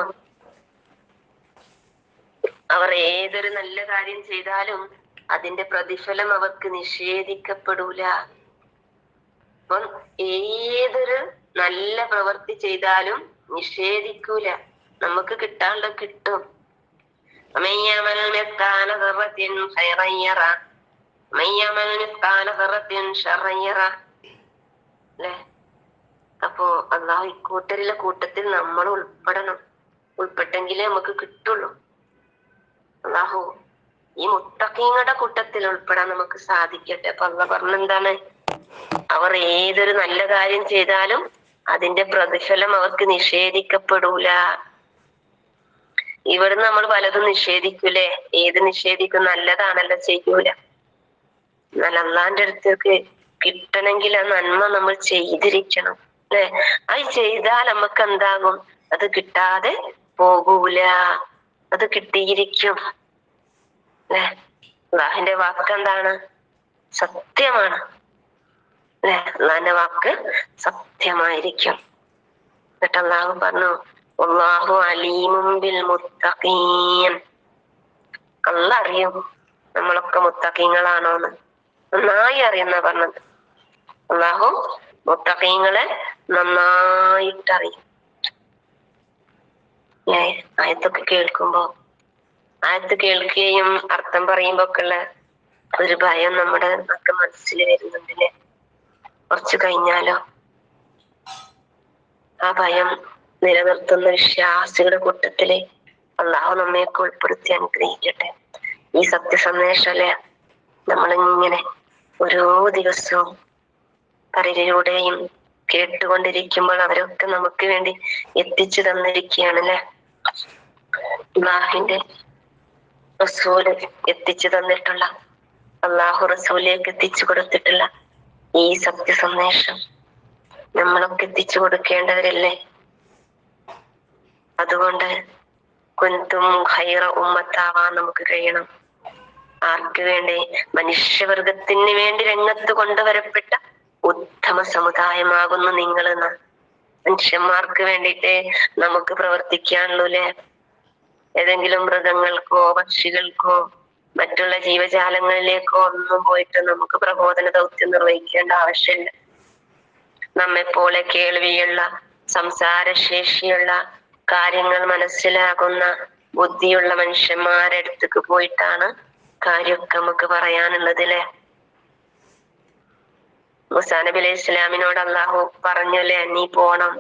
അവർ ഏതൊരു നല്ല കാര്യം ചെയ്താലും അതിന്റെ പ്രതിഫലം അവർക്ക് നിഷേധിക്കപ്പെടൂല. അപ്പം ഏതൊരു നല്ല പ്രവൃത്തി ചെയ്താലും നിഷേധിക്കൂല, നമുക്ക് കിട്ടാനുള്ള കിട്ടും. അല്ലെ? അപ്പോ അള്ളാഹു ഇക്കൂട്ടരിലെ കൂട്ടത്തിൽ നമ്മൾ ഉൾപ്പെടണം. ഉൾപ്പെട്ടെങ്കിലേ നമുക്ക് കിട്ടുള്ളൂ. അള്ളാഹു ഈ മുത്തഖീങ്ങളുടെ കൂട്ടത്തിൽ ഉൾപ്പെടാൻ നമുക്ക് സാധിക്കട്ടെ. അപ്പൊ അള്ളാഹ് പറഞ്ഞെന്താണ്? അവർ ഏതൊരു നല്ല കാര്യം ചെയ്താലും അതിന്റെ പ്രതിഫലം അവർക്ക് നിഷേധിക്കപ്പെടൂല. ഇവിടുന്ന് നമ്മൾ പലതും നിഷേധിക്കൂലേ? ഏത് നിഷേധിക്കും? നല്ലതാണല്ലോ ചെയ്യൂല. എന്നാൽ അള്ളാന്റെ അടുത്തേക്ക് കിട്ടണമെങ്കിൽ ആ നന്മ നമ്മൾ ചെയ്തിരിക്കണം, അല്ലെ? അത് ചെയ്താൽ നമുക്ക് എന്താകും? അത് കിട്ടാതെ പോകൂല, അത് കിട്ടിയിരിക്കും, അല്ലെ? അള്ളാഹിന്റെ വാക്ക് എന്താണ്? സത്യമാണ്, അല്ലെ? അള്ളാഹിന്റെ വാക്ക് സത്യമായിരിക്കും. എന്നിട്ട് അള്ളാഹു പറഞ്ഞു വല്ലാഹു അലീമുൻ ബിൽ മുത്തഖീൻ. അള്ളാഹ് അറിയും നമ്മളൊക്കെ മുത്തഖീങ്ങളാണോന്ന്, നന്നായി അറിയുന്ന പറഞ്ഞത്. അള്ളാഹു മുത്തഖീങ്ങളെ നന്നായിട്ടറിയും. ആയത്തൊക്കെ കേൾക്കുമ്പോ, ആയത്ത് കേൾക്കുകയും അർത്ഥം പറയുമ്പോ ഒക്കെ ഉള്ള ഒരു ഭയം നമ്മുടെ ഒക്കെ മനസ്സിൽ വരുന്നുണ്ടല്ലേ? കുറച്ചു കഴിഞ്ഞാലോ ആ ഭയം നിലനിർത്തുന്ന വിശ്വാസികളുടെ കൂട്ടത്തില് അള്ളാഹു നമ്മയൊക്കെ ഉൾപ്പെടുത്തി അനുഗ്രഹിക്കട്ടെ. ഈ സത്യസന്ദേശല്ലേ നമ്മളിങ്ങനെ ഓരോ ദിവസവും പലരിലൂടെയും കേട്ടുകൊണ്ടിരിക്കുമ്പോൾ അവരൊക്കെ നമുക്ക് വേണ്ടി എത്തിച്ചു തന്നിരിക്കുകയാണല്ലേ. അള്ളാഹിന്റെ റസൂല് എത്തിച്ചു തന്നിട്ടുള്ള, അള്ളാഹു റസൂലിലേക്ക് എത്തിച്ചു കൊടുത്തിട്ടുള്ള ഈ സത്യസന്ദേശം നമ്മളൊക്കെ എത്തിച്ചു കൊടുക്കേണ്ടവരല്ലേ? അതുകൊണ്ട് കുന്തും ഖൈറ ഉമ്മത്താവാൻ നമുക്ക് കഴിയണം. ആർക്ക് വേണ്ടി? മനുഷ്യവർഗത്തിന് വേണ്ടി രംഗത്ത് കൊണ്ടുവരപ്പെട്ട ഉത്തമ സമുദായമാകുന്നു നിങ്ങൾ എന്ന് മനുഷ്യന്മാർക്ക് വേണ്ടിയിട്ട് നമുക്ക് പ്രവർത്തിക്കാനുള്ളൂ അല്ലെ. ഏതെങ്കിലും മൃഗങ്ങൾക്കോ പക്ഷികൾക്കോ മറ്റുള്ള ജീവജാലങ്ങളിലേക്കോ ഒന്നും പോയിട്ട് നമുക്ക് പ്രബോധന ദൗത്യം നിർവഹിക്കേണ്ട ആവശ്യമില്ല. നമ്മെപ്പോലെ കേൾവിയുള്ള, സംസാരശേഷിയുള്ള, കാര്യങ്ങൾ മനസ്സിലാകുന്ന ബുദ്ധിയുള്ള മനുഷ്യന്മാരുടെ അടുത്തേക്ക് പോയിട്ടാണ് കാര്യമൊക്കെ നമുക്ക് പറയാനുള്ളത് അല്ലെ. മൂസാ നബി അലൈഹി ഇസ്ലാമിനോട് അള്ളാഹു പറഞ്ഞല്ലേ, നീ പോണം,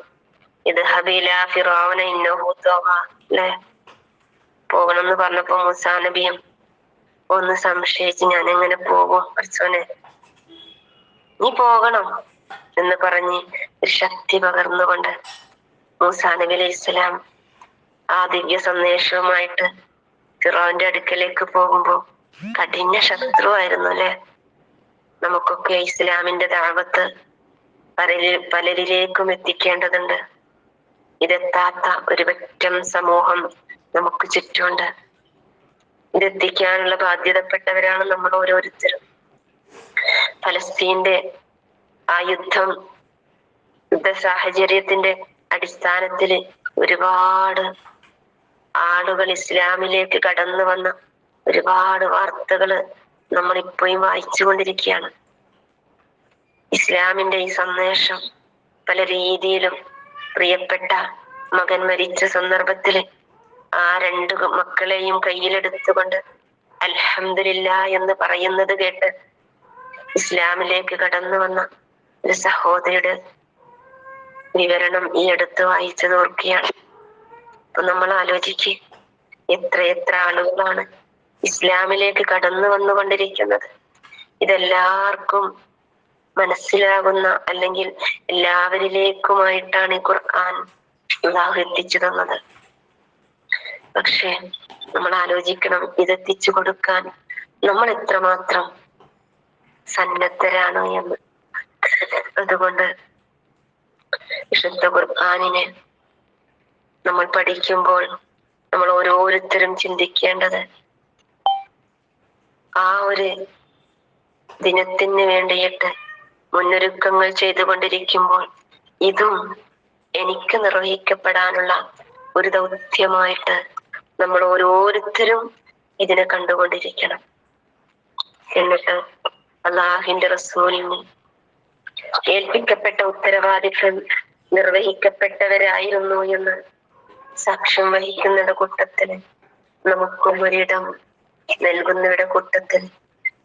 ഇത് ഹബീല ഫിറൗന ഇന്നഹു തഗ അല്ലെ. പോകണം എന്ന് പറഞ്ഞപ്പോ മൂസാ നബിയും ഒന്ന് സംശയിച്ച്, ഞാൻ എങ്ങനെ പോകും പഠിച്ചോനെ, നീ പോകണം എന്ന് പറഞ്ഞ് ഒരു ശക്തി പകർന്നുകൊണ്ട് മൂസാ നബി അലൈഹി ഇസ്ലാം ആ ദിവ്യ സന്ദേശവുമായിട്ട് ഫിറൗന്റെ അടുക്കലേക്ക് പോകുമ്പോ കഠിന ശത്രുവായിരുന്നു അല്ലെ. നമുക്കൊക്കെ ഇസ്ലാമിന്റെ ദഅവത്ത് പലരിലേക്കും എത്തിക്കേണ്ടതുണ്ട്. ഇതെത്താത്ത ഒരു പറ്റം സമൂഹം നമുക്ക് ചുറ്റുമുണ്ട്. ഇതെത്തിക്കാനുള്ള ബാധ്യതപ്പെട്ടവരാണ് നമ്മൾ ഓരോരുത്തരും. ഫലസ്തീന്റെ ആ യുദ്ധ സാഹചര്യത്തിന്റെ അടിസ്ഥാനത്തില് ഒരുപാട് ആളുകൾ ഇസ്ലാമിലേക്ക് കടന്നു വന്ന ഒരുപാട് വാർത്തകള് നമ്മൾ ഇപ്പോഴും വായിച്ചു കൊണ്ടിരിക്കുകയാണ്. ഇസ്ലാമിന്റെ ഈ സന്ദേശം പല രീതിയിലും, പ്രിയപ്പെട്ട മകൻ മരിച്ച സന്ദർഭത്തില് ആ 2 മക്കളെയും കയ്യിലെടുത്തുകൊണ്ട് അൽഹംദുലില്ലാ എന്ന് പറയുന്നത് കേട്ട് ഇസ്ലാമിലേക്ക് കടന്നു വന്ന ഒരു സഹോദരിയുടെ വിവരണം ഈ അടുത്ത് വായിച്ചത് ഓർക്കുകയാണ്. അപ്പൊ നമ്മൾ ആലോചിക്ക്, എത്ര ആളുകളാണ് ഇസ്ലാമിലേക്ക് കടന്നു വന്നുകൊണ്ടിരിക്കുന്നത്. ഇതെല്ലാവർക്കും മനസ്സിലാകുന്ന, അല്ലെങ്കിൽ എല്ലാവരിലേക്കുമായിട്ടാണ് ഈ ഖുർആൻ അല്ലാഹു എത്തിച്ചു തന്നത്. പക്ഷെ നമ്മൾ ആലോചിക്കണം, ഇതെത്തിച്ചു കൊടുക്കാൻ നമ്മൾ എത്രമാത്രം സന്നദ്ധരാണ് എന്ന്. അതുകൊണ്ട് വിശുദ്ധ ഖുർആനിനെ നമ്മൾ പഠിക്കുമ്പോൾ നമ്മൾ ഓരോരുത്തരും ചിന്തിക്കേണ്ടത്, ആ ഒരു ദിനത്തിന് വേണ്ടിയിട്ട് മുന്നൊരുക്കങ്ങൾ ചെയ്തുകൊണ്ടിരിക്കുമ്പോൾ ഇതും എനിക്ക് നിർവഹിക്കപ്പെടാനുള്ള ഒരു ദൗത്യമായിട്ട് നമ്മൾ ഓരോരുത്തരും ഇതിനെ കണ്ടുകൊണ്ടിരിക്കണം. എന്നിട്ട് അള്ളാഹിന്റെ റസൂലിന് ഏൽപ്പിക്കപ്പെട്ട ഉത്തരവാദിത്വം നിർവഹിക്കപ്പെട്ടവരായിരുന്നു എന്ന് സാക്ഷ്യം വഹിക്കുന്നവരുടെ കൂട്ടത്തിന് നമുക്കും ഒരിടം നൽകുന്നവരുടെ കൂട്ടത്തിൽ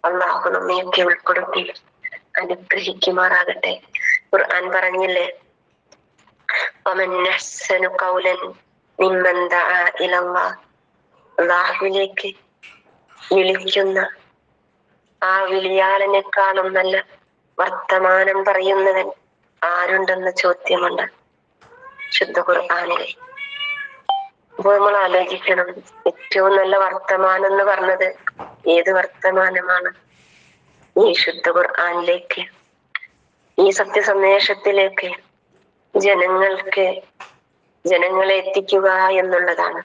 അള്ളാഹു നമ്മയൊക്കെ ഉൾപ്പെടുത്തി അനുഗ്രഹിക്കുമാറാകട്ടെ. ഖുർആൻ പറഞ്ഞില്ലേ, അള്ളാഹുവിലേക്ക് വിളിക്കുന്ന ആ വിളിയാളനെക്കാളും നല്ല വർത്തമാനം പറയുന്നവൻ ആരുണ്ടെന്ന ചോദ്യമുണ്ട് ശുദ്ധ ഖുർആനിൽ. അപ്പൊ നമ്മൾ ആലോചിക്കണം, ഏറ്റവും നല്ല വർത്തമാനം എന്ന് പറഞ്ഞത് ഏത് വർത്തമാനമാണ്? ഈ ശുദ്ധ ഖുർആനിലേക്ക്, ഈ സത്യസന്ദേശത്തിലേക്ക് ജനങ്ങളെ എത്തിക്കുക എന്നുള്ളതാണ്.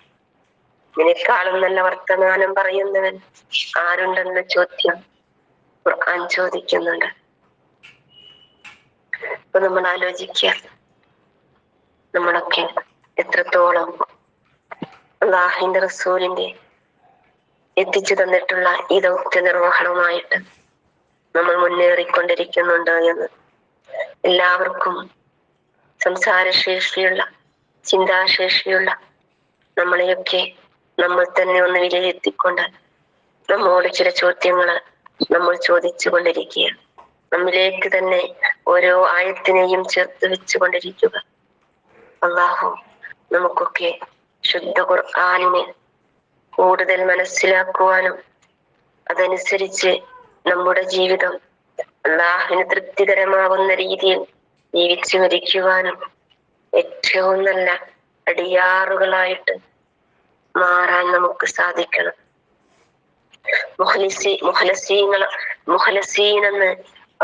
ഇതിനേക്കാളും നല്ല വർത്തമാനം പറയുന്നവൻ ആരുണ്ടെന്ന ചോദ്യം ഖുർആൻ ചോദിക്കുന്നുണ്ട്. അപ്പൊ നമ്മൾ ആലോചിക്കുക, നമ്മളൊക്കെ എത്രത്തോളം അല്ലാഹുവിന്റെ റസൂലിന്റെ എത്തിച്ചു തന്നിട്ടുള്ള ഈ ദൗത്യ നിർവഹണവുമായിട്ട് നമ്മൾ മുന്നേറിക്കൊണ്ടിരിക്കുന്നുണ്ട് എന്ന്. എല്ലാവർക്കും സംസാരശേഷിയുള്ള, ചിന്താശേഷിയുള്ള നമ്മളെയൊക്കെ നമ്മൾ തന്നെ ഒന്ന് വിലയിരുത്തിക്കൊണ്ട് നമ്മോട് ചില ചോദ്യങ്ങള് നമ്മൾ ചോദിച്ചു കൊണ്ടിരിക്കുക. നമ്മിലേക്ക് തന്നെ ഓരോ ആയത്തിനെയും ചേർത്ത് വെച്ചുകൊണ്ടിരിക്കുക. അല്ലാഹു നമുക്കൊക്കെ ശുദ്ധ ഖുർആനിനെ കൂടുതൽ മനസ്സിലാക്കുവാനും അതനുസരിച്ച് നമ്മുടെ ജീവിതം അല്ലാഹുവിന് തൃപ്തികരമാകുന്ന രീതിയിൽ ജീവിച്ചു മരിക്കുവാനും ഏറ്റവും നല്ല അടിയാറുകളായിട്ട് മാറാൻ നമുക്ക് സാധിക്കണം. മുഖലസീൻ എന്ന്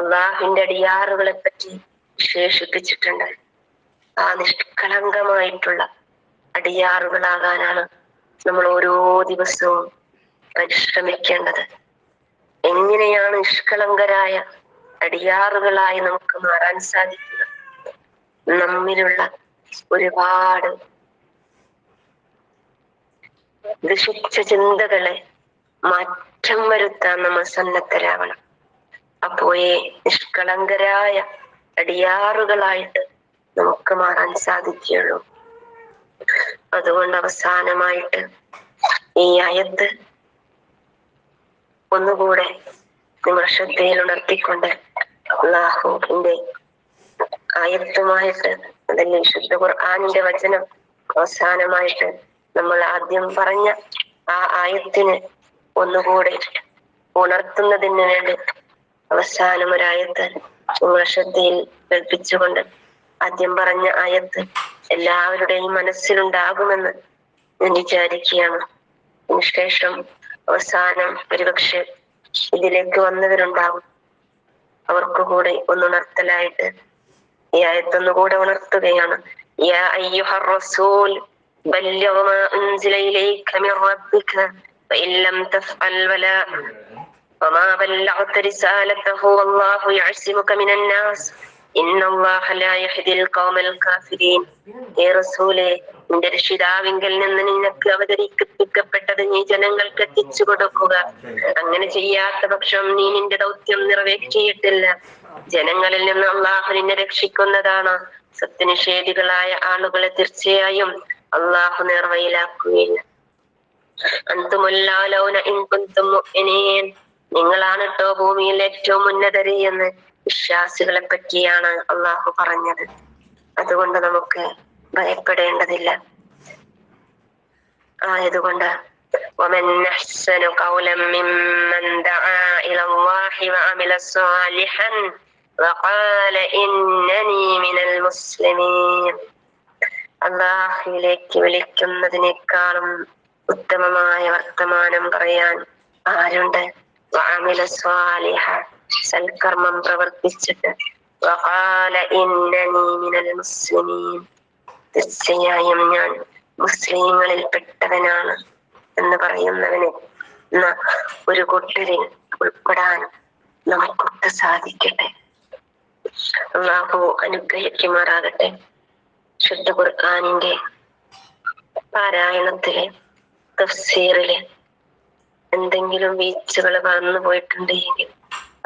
അള്ളാഹുവിന്റെ അടിയാറുകളെ പറ്റി വിശേഷിപ്പിച്ചിട്ടുണ്ട്. ആ നിഷ്കളങ്കമായിട്ടുള്ള അടിയാറുകളാകാനാണ് നമ്മൾ ഓരോ ദിവസവും പരിശ്രമിക്കേണ്ടത്. എങ്ങനെയാണ് നിഷ്കളങ്കരായ അടിയാറുകളായി നമുക്ക് മാറാൻ സാധിക്കുക? നമ്മിലുള്ള ഒരുപാട് ദുഷിച്ച ചിന്തകളെ മാറ്റം വരുത്താൻ നമ്മൾ സന്നദ്ധരാവണം. അപ്പോഴേ നിഷ്കളങ്കരായ അടിയാറുകളായിട്ട് നമുക്ക് മാറാൻ സാധിക്കുകയുള്ളൂ. അതുകൊണ്ട് അവസാനമായിട്ട് ഈ ആയത്ത് ഒന്നുകൂടെ നിങ്ങൾ ശ്രദ്ധയിൽ ഉണർത്തിക്കൊണ്ട് അല്ലാഹുവിന്റെ ആയത്തുമായിട്ട്, അതല്ലേ വിശുദ്ധ ഖുർആനിന്റെ വചനം അവസാനമായിട്ട് നമ്മൾ ആദ്യം പറഞ്ഞ ആ ആയത്തിന് ഒന്നുകൂടെ ഉണർത്തുന്നതിന് വേണ്ടി അവസാനം ഒരായത്ത് നിങ്ങളുടെ ശ്രദ്ധയിൽ കേൾപ്പിച്ചുകൊണ്ട് ആദ്യം പറഞ്ഞ ആയത്ത് എല്ലാവരുടെയും മനസ്സിലുണ്ടാകുമെന്ന് ഞാൻ വിചാരിക്കുകയാണ്. അതിനുശേഷം അവസാനം ഒരുപക്ഷെ ഇതിലേക്ക് വന്നവരുണ്ടാകും, അവർക്ക് കൂടെ ഒന്നുണർത്തലായിട്ട് ഈ ആയത്തൊന്നുകൂടെ ഉണർത്തുകയാണ്. യാ അയ്യുഹർ റസൂൽ ബല്ലിഗ് മാ ഉൻസില ഇലൈക മിർ റബ്ബിക ഫഇൻ ലം തഫ്അൽ വമാ ബല്ലഗ്ത റിസാലതഹു വല്ലാഹു യഅസിമുക മിനൻ നാസ് ഇന്നല്ലാഹ ലാ യഹ്ദിൽ ഖൗമൽ കാഫിരീൻ. ഏ റസൂലേ, നിന്റെ രക്ഷിതാവിങ്കൽ നിന്ന് നിനക്ക് അവതരിപ്പിക്കപ്പെട്ടത് നീ ജനങ്ങൾക്ക് എത്തിച്ചു കൊടുക്കുക. അങ്ങനെ ചെയ്യാത്ത പക്ഷം നീ നിന്റെ ദൗത്യം നിറവേറ്റിയിട്ടില്ല. ജനങ്ങളിൽ നിന്ന് അള്ളാഹു നിന്നെ രക്ഷിക്കുന്നതാണ്. സത്യനിഷേധികളായ ആളുകളെ തീർച്ചയായും അള്ളാഹു നേർവഴിയിലാക്കുകയില്ല. അൻതുമുല്ലാലൗന ഇൻ കുൻതും മുഅ്മിനീൻ. നിങ്ങളാണ് ട്ടോ ഭൂമിയിൽ ഏറ്റവും ഉന്നതര് എന്ന് വിശ്വാസികളെ പറ്റിയാണ് അള്ളാഹു പറഞ്ഞത്. അതുകൊണ്ട് നമുക്ക് ഭയപ്പെടേണ്ടതില്ല. ആയതുകൊണ്ട് ومن أحسن قولا ممن دعا إلى الله وعمل صالحا وقال إنني من المسلمين. അല്ലാഹുവിലേക്ക് വിളിക്കുന്നതിനേക്കാളും ഉത്തമമായ വർത്തമാനം പറയാൻ ആരുണ്ട്? വഅമില സ്വാലിഹ, സൽക്കർമ്മം പ്രവർത്തിച്ചിട്ട് വഖാല ഇന്നനി മിനൽ മുസ്ലിമീൻ, തീർച്ചയായും ഞാൻ മുസ്ലിങ്ങളിൽ പെട്ടവനാണ് എന്ന് പറയുന്നവന് ഒരു കൂട്ടരിൽ ഉൾപ്പെടാൻ നമുക്കൊക്കെ സാധിക്കട്ടെ. അല്ലാഹു അനുഗ്രഹിക്കുമാറാകട്ടെ. ശുദ്ധ ഖുർആനിന്റെ പാരായണത്തില് തഫ്സീറില് എന്തെങ്കിലും വീഴ്ചകൾ വന്നു പോയിട്ടുണ്ടെങ്കിൽ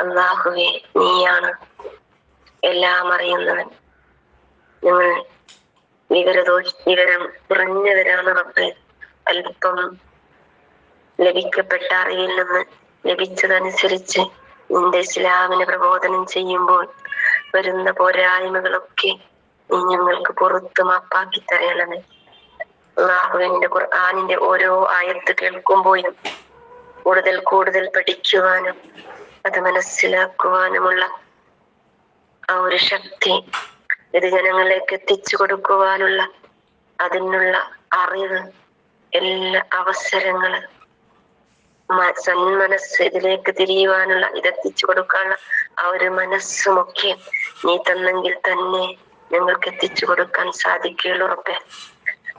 അല്ലാഹുവേ, നീയാണ് എല്ലാം അറിയുന്നവൻ. ഞങ്ങൾ വിവരം കുറഞ്ഞവരാണ് റബ്ബേ. അല്പം ലഭിക്കപ്പെട്ട അറിവിൽ നിന്ന് ലഭിച്ചതനുസരിച്ച് നിന്റെ ഇസ്ലാമിനെ പ്രബോധനം ചെയ്യുമ്പോൾ വരുന്ന പോരായ്മകളൊക്കെ നീ ഞങ്ങൾക്ക് പുറത്ത് മാപ്പാക്കി തരണമേ. അല്ലാഹുവിന്റെ ഖുർആനിന്റെ ഓരോ ആയത്ത് കേൾക്കുമ്പോഴും കൂടുതൽ പഠിക്കുവാനും അത് മനസ്സിലാക്കുവാനുമുള്ള ആ ഒരു ശക്തി, ഇത് ജനങ്ങളിലേക്ക് എത്തിച്ചു കൊടുക്കുവാനുള്ള അതിനുള്ള അറിവ്, എല്ലാ അവസരങ്ങള്, സന്മനസ് ഇതിലേക്ക് തിരിയുവാനുള്ള, ഇതെത്തിച്ചു കൊടുക്കാനുള്ള ആ ഒരു മനസ്സുമൊക്കെ നീ തന്നെങ്കിൽ തന്നെ ഞങ്ങൾക്ക് എത്തിച്ചു കൊടുക്കാൻ സാധിക്കുകയുള്ളൂ റബ്ബേ.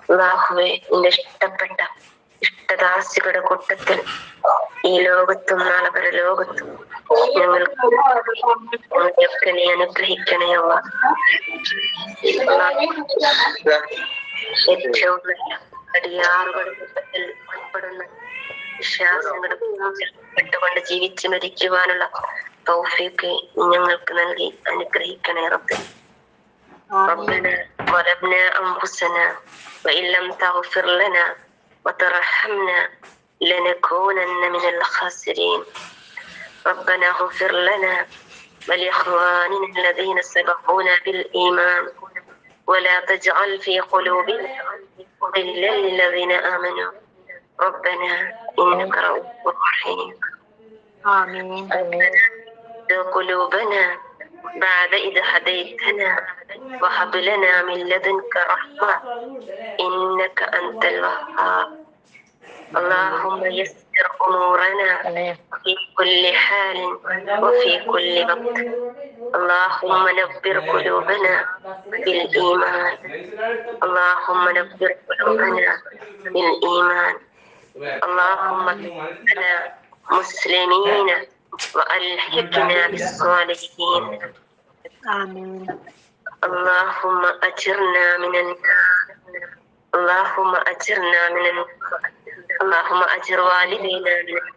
അല്ലാഹുവേ, നിന്റെ ഇഷ്ടപ്പെട്ട ഇഷ്ടദാസികളുടെ കൂട്ടത്തിൽ ഈ ലോകത്തും നാളെ പരലോകത്തും ഞങ്ങൾക്ക് നീ അനുഗ്രഹിക്കണേ അല്ലാഹ്. ഏറ്റവും നല്ല അടിയാറുകളുടെ കൂട്ടത്തിൽ ഉൾപ്പെടുന്ന വിശ്വാസങ്ങളുടെ പെട്ടുകൊണ്ട് ജീവിച്ച് മരിക്കുവാനുള്ള തൗഫീഖ് ഞങ്ങൾക്ക് നൽകി അനുഗ്രഹിക്കണേ റബ്ബേ. ربنا ظلمنا أنفسنا وإن لم تغفر لنا وترحمنا لنكونن من الخاسرين. ربنا اغفر لنا ولإخواننا الذين سبقونا بالإيمان ولا تجعل في قلوبنا غلا للذين آمنوا ربنا إنك رؤوف رحيم. آمين. ربنا قلوبنا بعد إذ هديتنا وهب لنا من لدنك رحمة إنك أنت الوهاب. اللهم يسر أمورنا في كل حال وفي كل وقت. اللهم نبر قلوبنا بالإيمان. اللهم نبر قلوبنا بالإيمان. اللهم اجعلنا مسلمين وألحقنا بالصالحين. آمين. اللهم أجرنا من النار. اللهم أجرنا من النار. اللهم أجر والدينا من النار.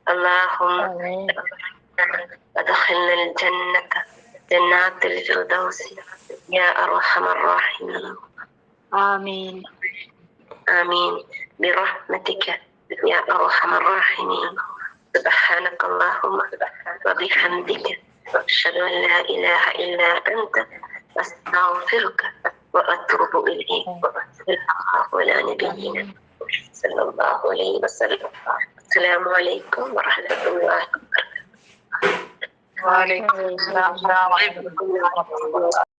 اللهم أدخلنا الجنة جنات الفردوس يا أرحم الراحمين. آمين. آمين برحمتك يا أرحم الراحمين. سبحانك اللهم وبحمدك أشهد أن لا إله إلا أنت أستغفرك وأتوب إليك. ولا نبينا صلى الله عليه وسلم. السلام عليكم ورحمة الله وبركاته. وعليكم السلام ورحمة الله.